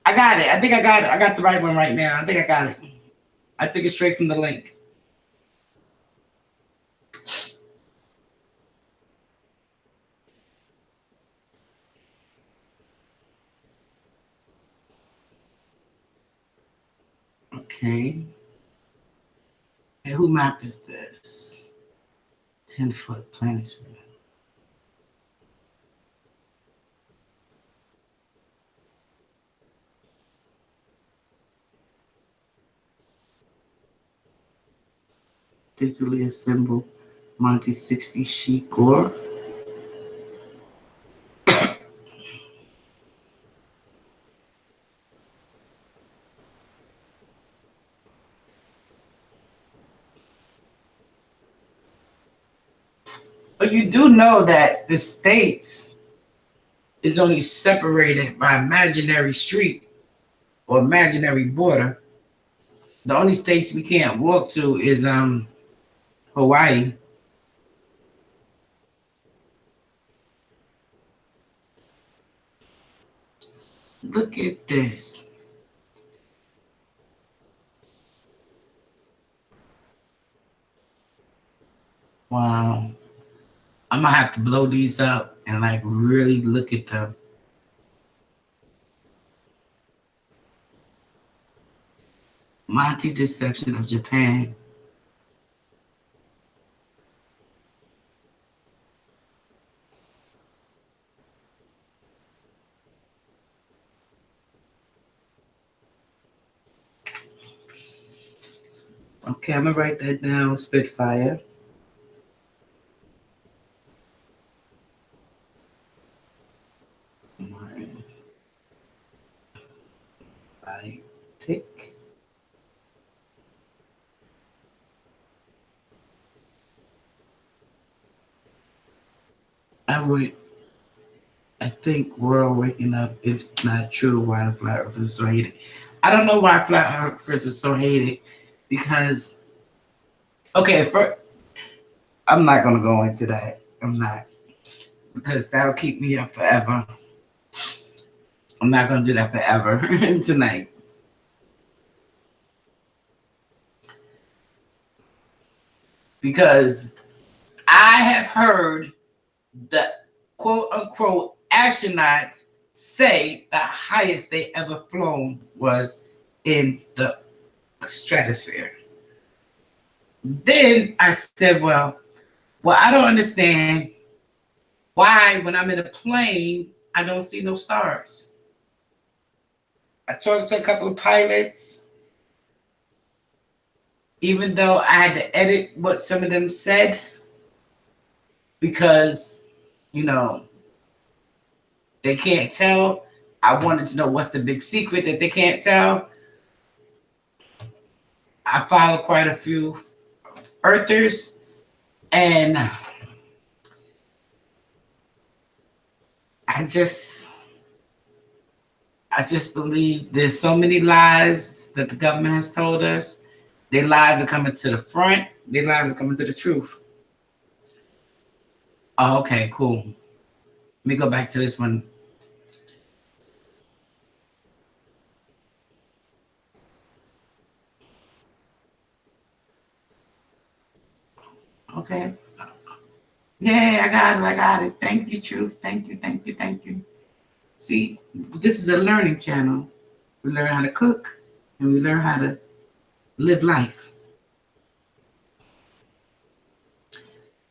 I got it. I think I got it. I got the right one right now. I think I got it. I took it straight from the link. Okay. Hey, who map is this? 10-foot planisphere. Digitally assembled Monte 60 sheet core. But you do know that the states is only separated by imaginary street or imaginary border. The only states we can't walk to is Hawaii. Look at this. Wow. I'm gonna have to blow these up and like really look at them. Monty's Deception of Japan. Okay, I'm gonna write that down. Spitfire. Right. Tick. I think we're all waking up. If not true, why flat earthers are so hated. I don't know why flat earthers are so hated because, okay, I'm not gonna go into that. I'm not, because that'll keep me up forever. I'm not gonna do that forever tonight. Because I have heard the quote unquote astronauts say the highest they ever flown was in the stratosphere. Then I said, well, I don't understand why when I'm in a plane, I don't see no stars. I talked to a couple of pilots, even though I had to edit what some of them said, because, you know, they can't tell. I wanted to know what's the big secret that they can't tell. I follow quite a few earthers, and I just believe there's so many lies that the government has told us. Their lies are coming to the front. Their lies are coming to the truth. Oh, okay, cool. Let me go back to this one. Okay. Yeah, I got it. Thank you, Truth. Thank you. See, this is a learning channel. We learn how to cook and we learn how to live life.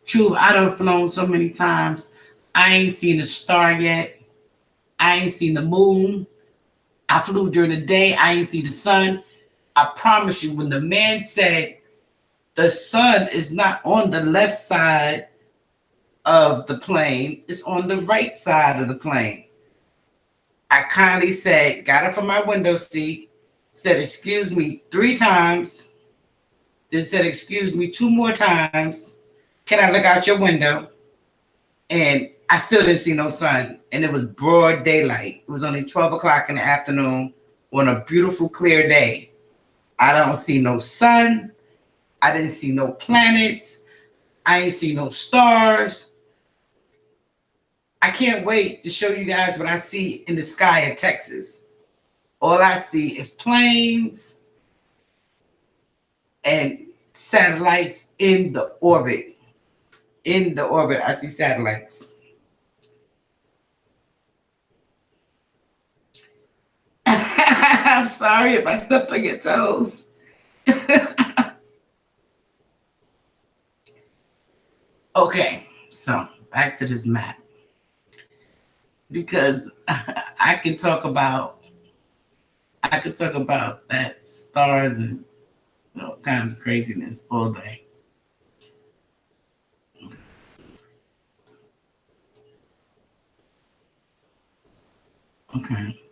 True, I done flown so many times. I ain't seen a star yet. I ain't seen the moon. I flew during the day. I ain't seen the sun. I promise you, when the man said the sun is not on the left side of the plane, it's on the right side of the plane, I kindly said, got up from my window seat, said, excuse me 3 times, then said, excuse me 2 more times. Can I look out your window? And I still didn't see no sun. And it was broad daylight. It was only 12 o'clock in the afternoon on a beautiful, clear day. I don't see no sun. I didn't see no planets. I ain't see no stars. I can't wait to show you guys what I see in the sky in Texas. All I see is planes and satellites in the orbit. In the orbit, I see satellites. I'm sorry if I stepped on your toes. Okay, so back to this map. Because I could talk about that stars and all kinds of craziness all day. Okay.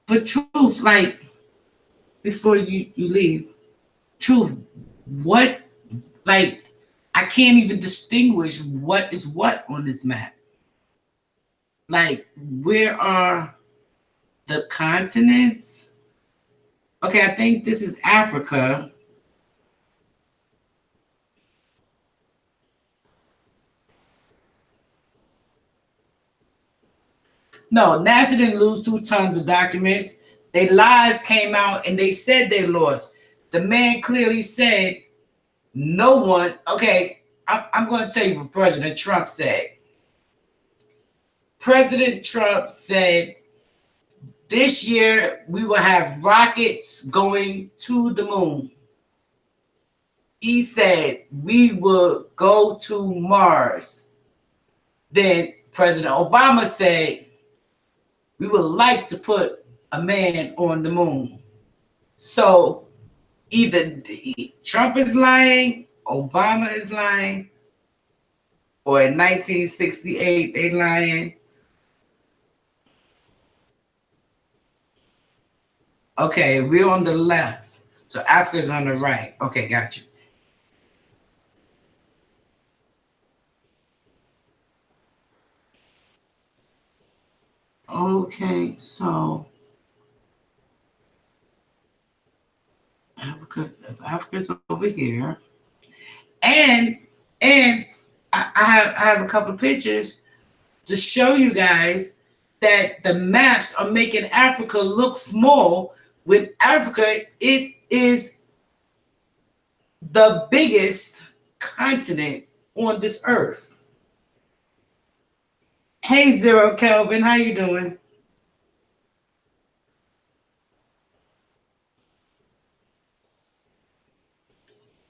But Truth, like, before you leave, Truth, what, like, I can't even distinguish what is what on this map. Like, where are the continents? Okay, I think this is Africa. No, NASA didn't lose 2 tons of documents. Their lies came out and they said they lost. The man clearly said no one. Okay, I'm going to tell you what President Trump said. President Trump said this year we will have rockets going to the moon. He said we will go to Mars. Then President Obama said we would like to put a man on the moon. So either Trump is lying, Obama is lying, or in 1968 they lying. Okay, we're on the left. So Africa's on the right. Okay, got you. Okay, so Africa's over here, and I have a couple of pictures to show you guys that the maps are making Africa look small. With Africa, it is the biggest continent on this earth. Hey, Zero Kelvin, how you doing?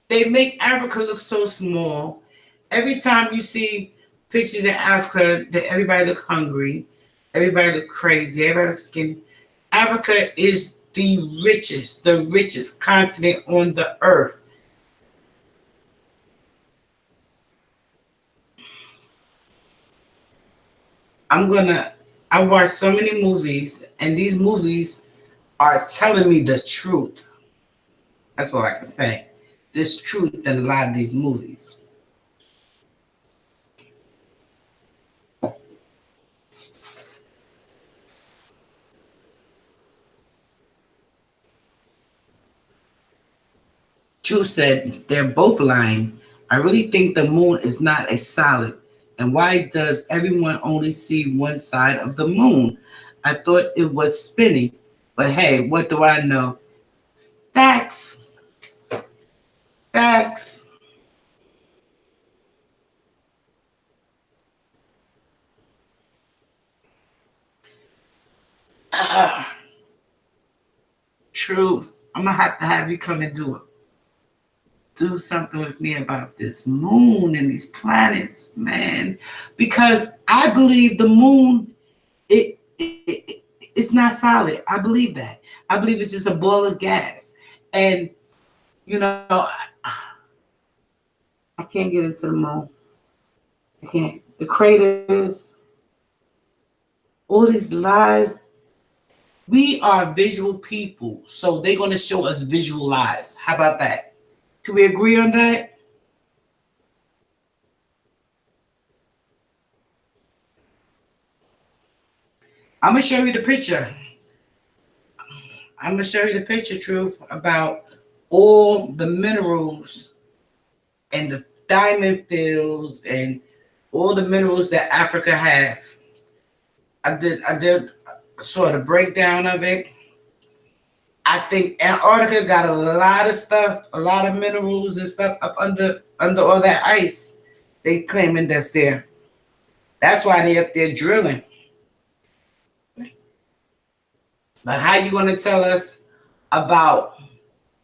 They make Africa look so small. Every time you see pictures of Africa, that everybody look hungry, everybody look crazy, everybody look skinny. Africa is the richest continent on the earth. I watch so many movies, and these movies are telling me the truth. That's all I can say. There's truth in a lot of these movies. Truth said they're both lying. I really think the moon is not a solid. And why does everyone only see one side of the moon? I thought it was spinning. But hey, what do I know? Facts. Facts. Truth. I'm going to have you come and do something with me about this moon and these planets, man. Because I believe the moon, it's not solid. I believe that. I believe it's just a ball of gas. And, you know, I can't get into the moon. I can't. The craters, all these lies. We are visual people, so they're going to show us visual lies. How about that? Can we agree on that? I'm going to show you the picture. I'm going to show you the picture, Truth, about all the minerals and the diamond fields and all the minerals that Africa have. I did sort of breakdown of it. I think Antarctica got a lot of stuff, a lot of minerals and stuff up under all that ice. They claiming that's there. That's why they up there drilling. But how you going to tell us about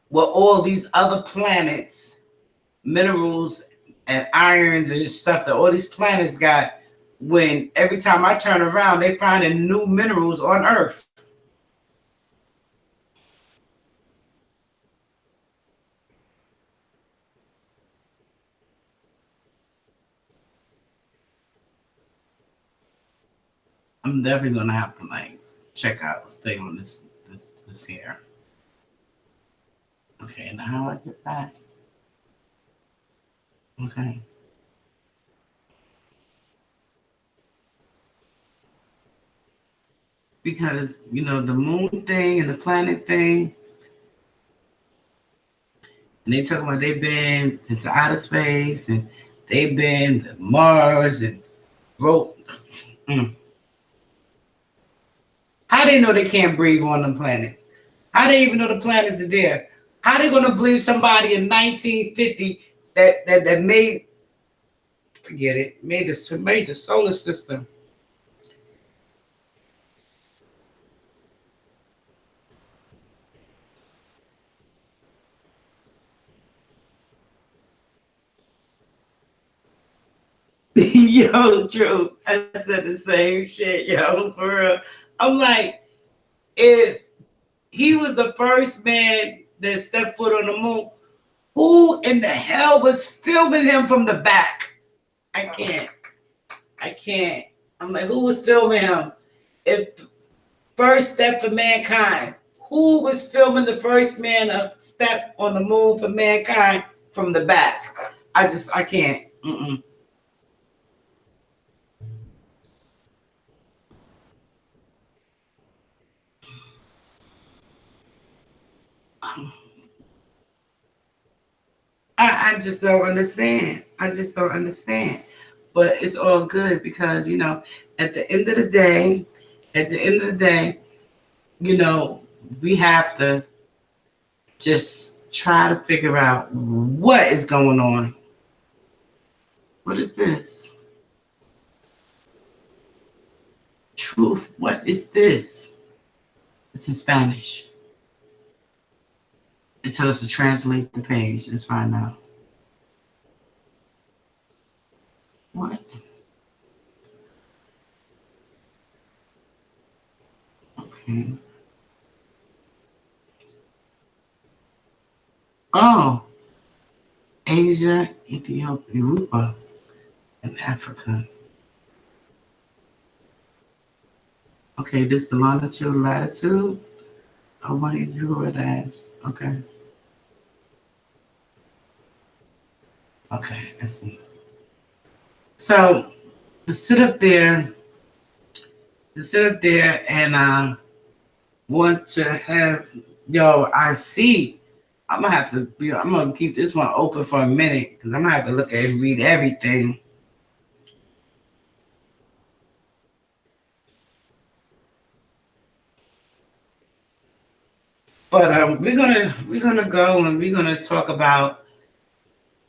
what all these other planets, minerals and irons and stuff that all these planets got, when every time I turn around, they finding new minerals on Earth? I'm definitely gonna have to check out, stay on this here. Okay, now how I get back? Okay. Because, you know, the moon thing and the planet thing, and they talk about they've been into outer space and they've been to Mars and wrote. How they know they can't breathe on them planets? How they even know the planets are there? How they gonna believe somebody in 1950 that made, forget it, made the solar system? Yo, true. I said the same shit, yo, for real. I'm like, if he was the first man that stepped foot on the moon, who in the hell was filming him from the back? I can't. I'm like, who was filming him? If first step for mankind, who was filming the first man of step on the moon for mankind from the back? I can't. Mm-mm. I just don't understand. I just don't understand. But it's all good because, you know, at the end of the day, you know, we have to just try to figure out what is going on. What is this? Truth. What is this? It's in Spanish. It tells us to translate the page. Let's find out. What? Okay. Oh, Asia, Ethiopia, Europa, and Africa. Okay, this is the longitude, latitude. Oh, what you drew it as. Okay. Okay, I see. So to sit up there and want to have, yo, I see. I'm gonna keep this one open for a minute because I'm gonna have to look at and read everything. But we're gonna go and we're gonna talk about.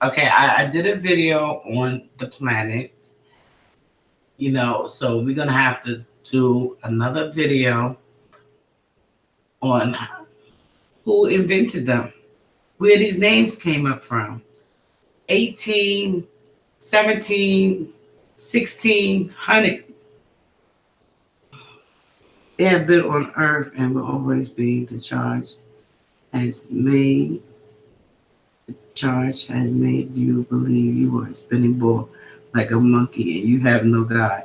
Okay, I did a video on the planets, you know, so we're gonna have to do another video on who invented them, where these names came up from. 18, 17, 1600. They have been on Earth and will always be. The charge has made you believe you were a spinning ball like a monkey and you have no God.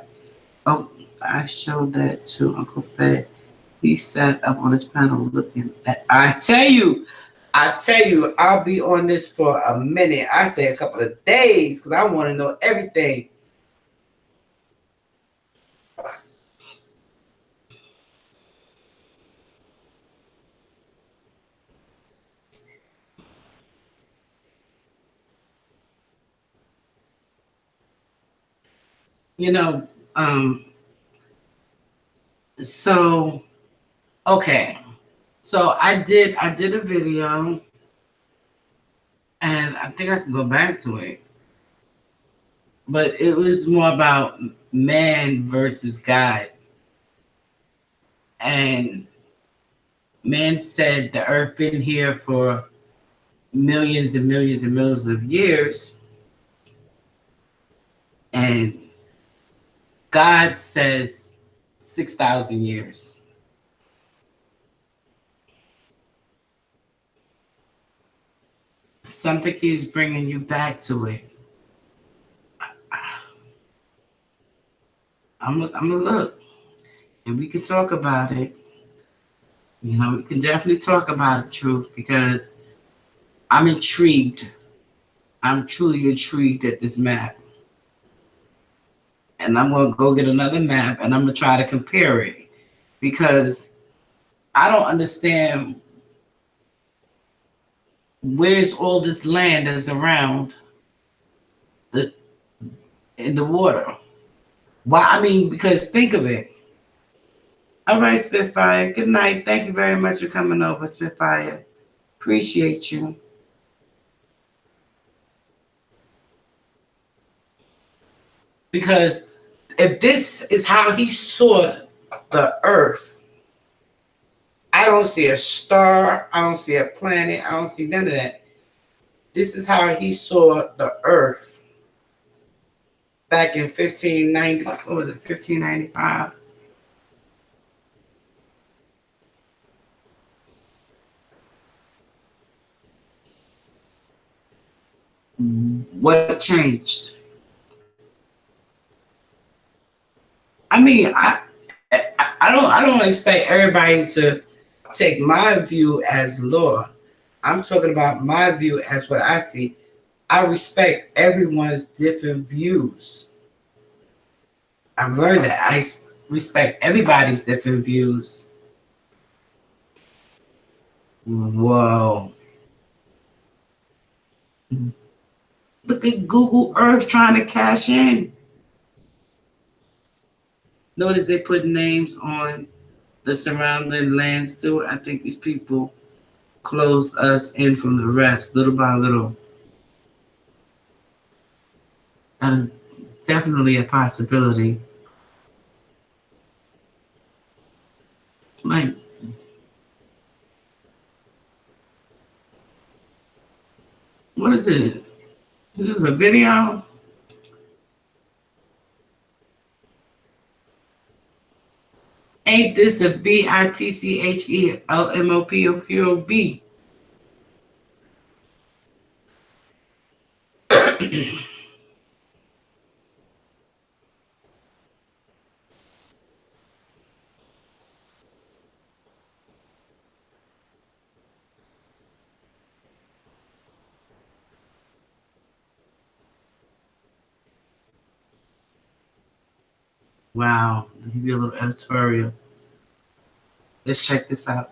Oh, I showed that to Uncle Fed. He sat up on his panel looking at. I tell you, I'll be on this for a minute. I say a couple of days because I want to know everything. You know, so okay. So I did a video and I think I can go back to it. But it was more about man versus God. And man said the earth been here for millions and millions and millions of years. And God says 6,000 years. Something keeps bringing you back to it. I'm gonna look, and we can talk about it. You know, we can definitely talk about the truth because I'm intrigued. I'm truly intrigued at this map. And I'm going to go get another map and I'm going to try to compare it because I don't understand where's all this land that's around in the water. Why? I mean, because think of it. All right, Spitfire. Good night. Thank you very much for coming over, Spitfire. Appreciate you. Because if this is how he saw the earth, I don't see a star, I don't see a planet, I don't see none of that. This is how he saw the earth back in 1590, what was it, 1595? What changed? I mean, I don't expect everybody to take my view as law. I'm talking about my view as what I see. I respect everyone's different views. I've learned that I respect everybody's different views. Whoa. Look at Google Earth trying to cash in. Notice they put names on the surrounding lands too. I think these people close us in from the rest, little by little. That is definitely a possibility. Like, what is it? This is a video? Ain't this a BITCHELMOPOQB? Wow, let me give you a little editorial. Let's check this out.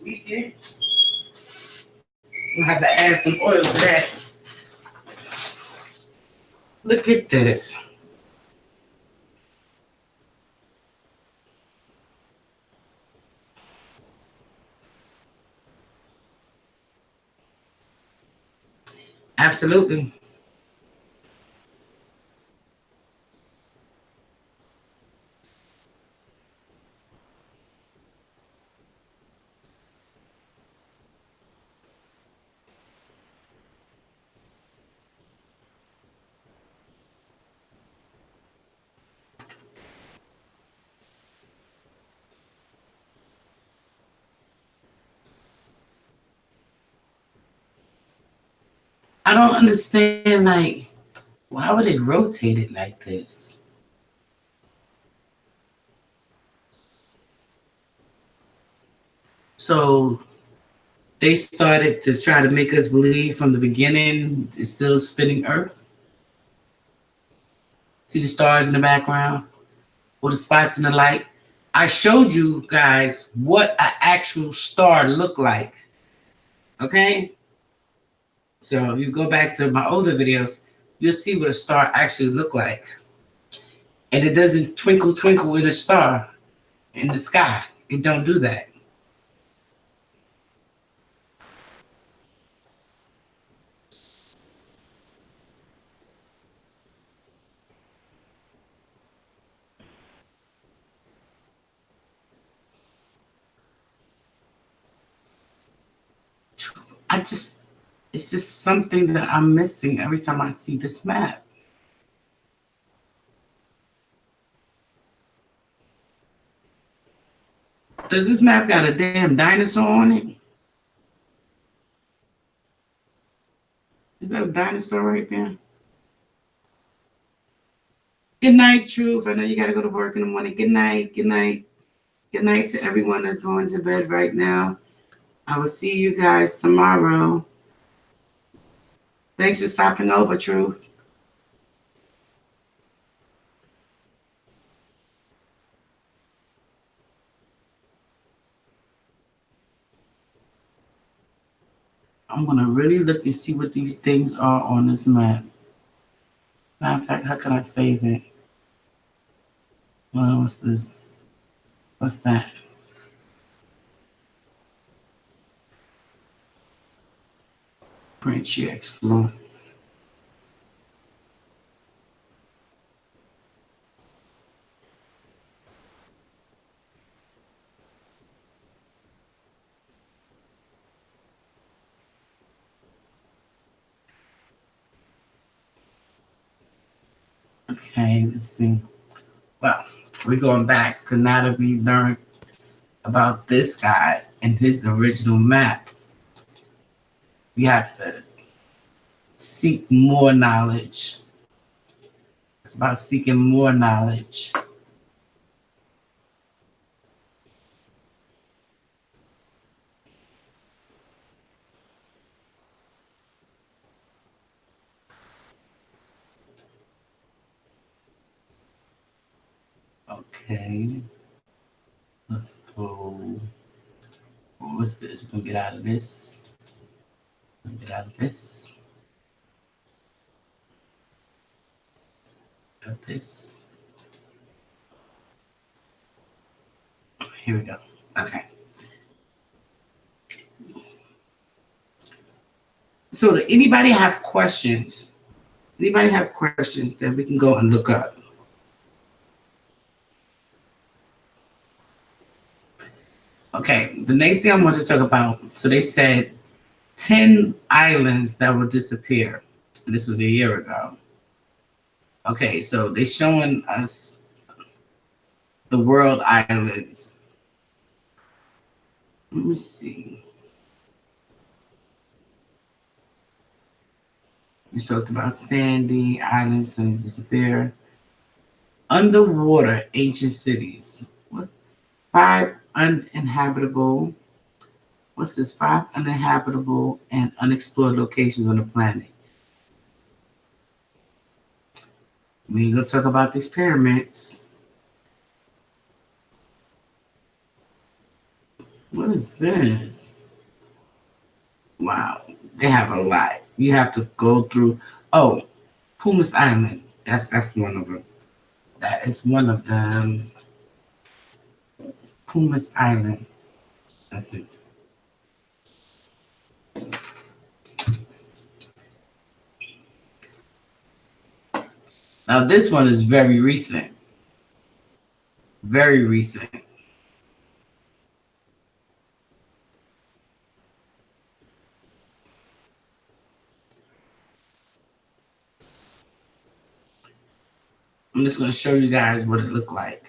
We'll have to add some oil to that. Look at this. Absolutely. I don't understand, like, why would it rotate it like this? So they started to try to make us believe from the beginning it's still spinning Earth. See the stars in the background or the spots in the light? I showed you guys what an actual star looked like. Okay? So if you go back to my older videos, you'll see what a star actually look like. And it doesn't twinkle, twinkle with a star in the sky. It don't do that. It's just something that I'm missing every time I see this map. Does this map got a damn dinosaur on it? Is that a dinosaur right there? Good night, Truth. I know you gotta go to work in the morning. Good night, good night. Good night to everyone that's going to bed right now. I will see you guys tomorrow. Thanks for stopping over, Truth. I'm gonna really look and see what these things are on this map. Matter of fact, how can I save it? Well, what's this? What's that? Print sheet explore. Okay, let's see. Well, we're going back to now that we learned about this guy and his original map. We have to seek more knowledge. It's about seeking more knowledge. Okay. Let's go. What's this? We're gonna get out of this. Get out of this. Got this. Here we go. Okay. So, do anybody have questions? Anybody have questions that we can go and look up? Okay, the next thing I want to talk about. So they said 10 islands that will disappear. And this was a year ago. Okay, so they're showing us the world islands. Let me see. We talked about sandy islands that disappear. Underwater ancient cities. What's 5 uninhabitable? What's this? 5 uninhabitable and unexplored locations on the planet. We ain't gonna talk about these pyramids. What is this? Wow, they have a lot. You have to go through. Oh, Pumas Island. That's one of them. That is one of them. Pumas Island. That's it. Now this one is very recent. Very recent. I'm just going to show you guys what it looked like.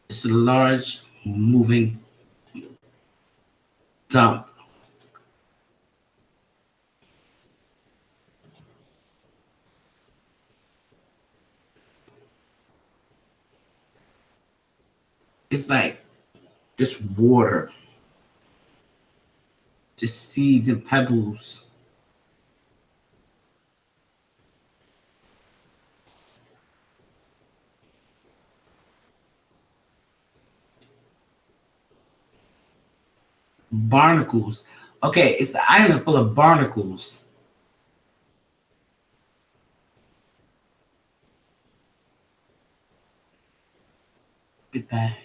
It's a large moving dump. It's like just water, just seeds and pebbles. barnacles. Okay, it's an island full of barnacles. Get that.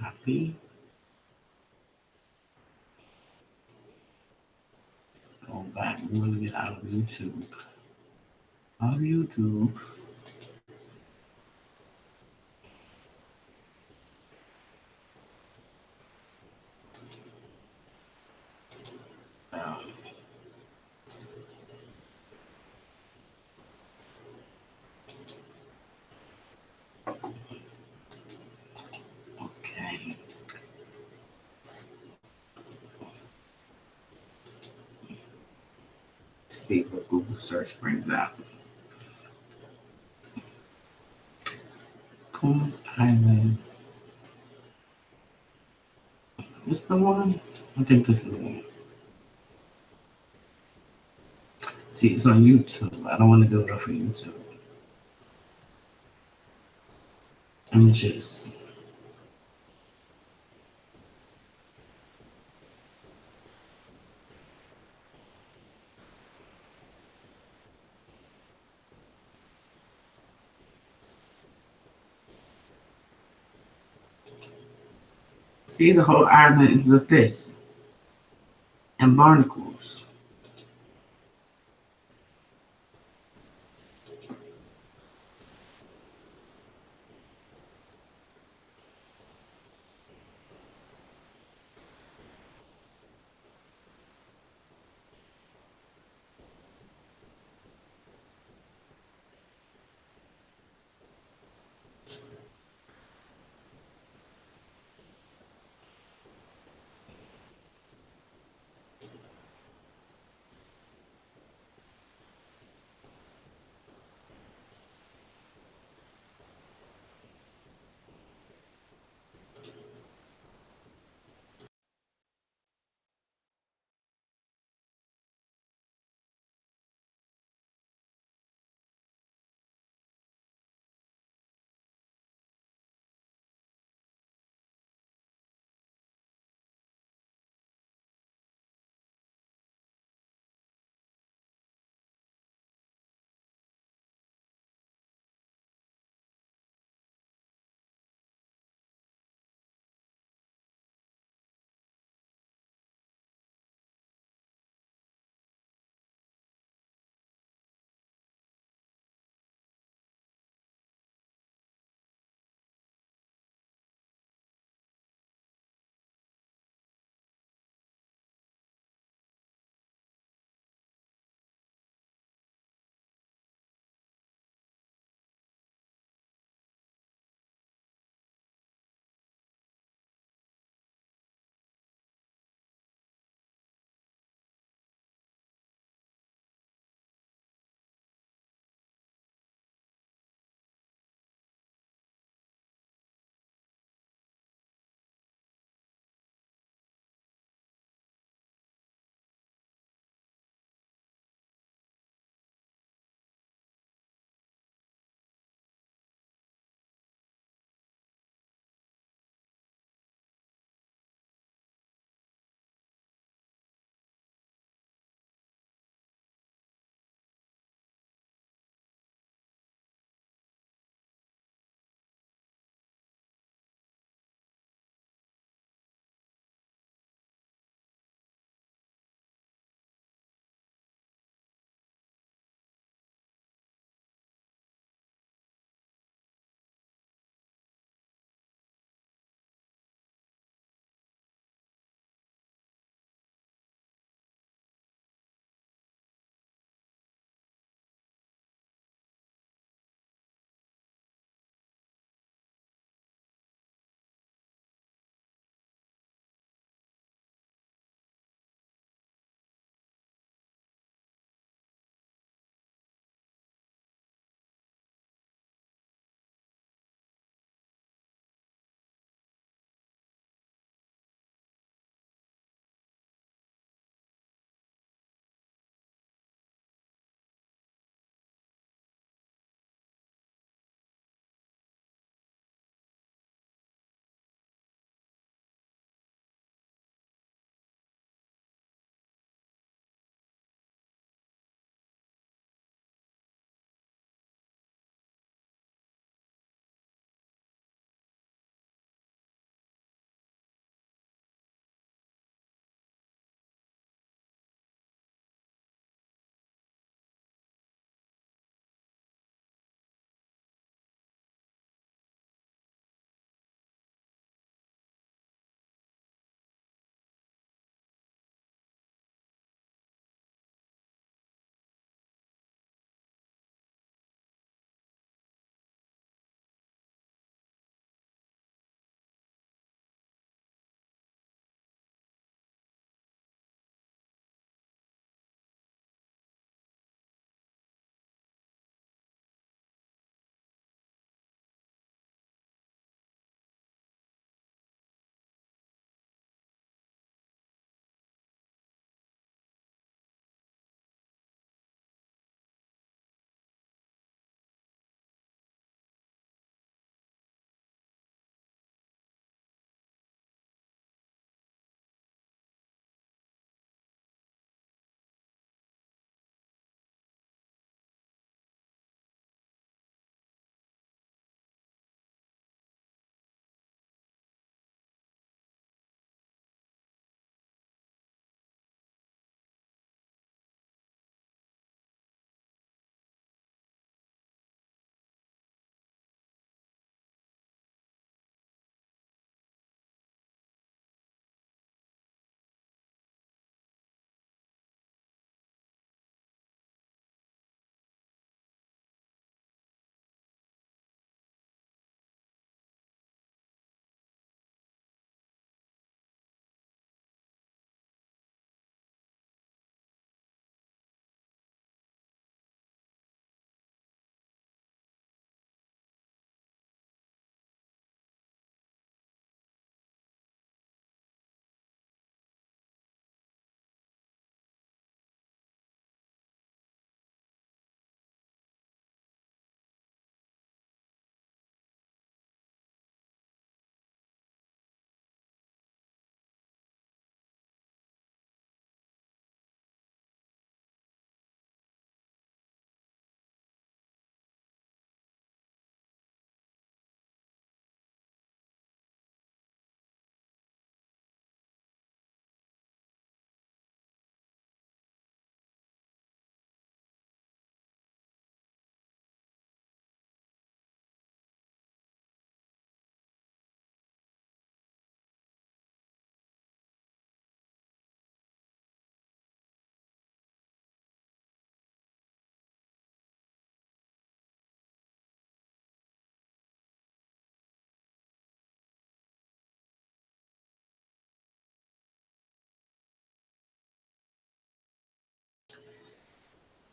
Copy. Go back. We want to get out of YouTube. Out of YouTube. Um, okay. See what Google search brings up. Coolest Island. Is this the one? I think this is the one. See, it's on YouTube. I don't want to do it off of YouTube. Images. See, the whole island is of this. And barnacles.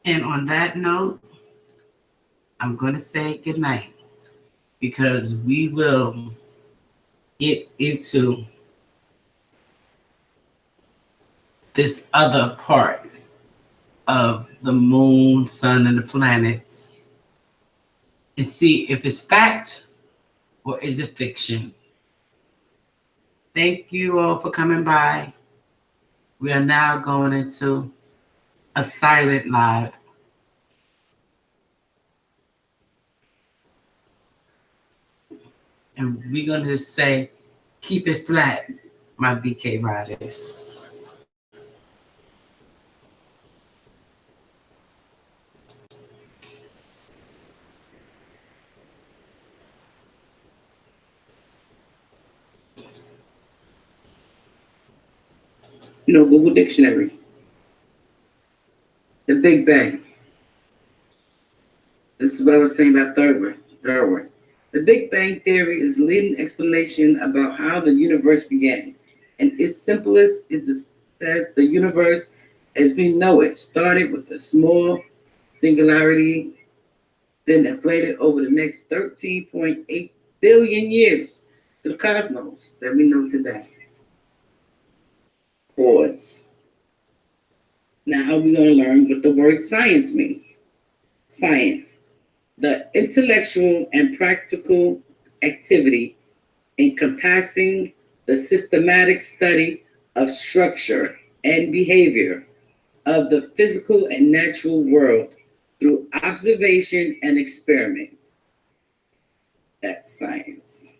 And on that note, I'm going to say goodnight because we will get into this other part of the moon, sun, and the planets and see if it's fact or is it fiction. Thank you all for coming by. We are now going into a silent live. And we're going to say, keep it flat, my BK riders. Google Dictionary. The Big Bang. This is what I was saying about Darwin. The Big Bang Theory is a leading explanation about how the universe began. And its simplest is says the universe as we know it started with a small singularity, then inflated over the next 13.8 billion years to the cosmos that we know today. Pause. Now we're going to learn what the word science means. Science, the intellectual and practical activity encompassing the systematic study of structure and behavior of the physical and natural world through observation and experiment. That's science.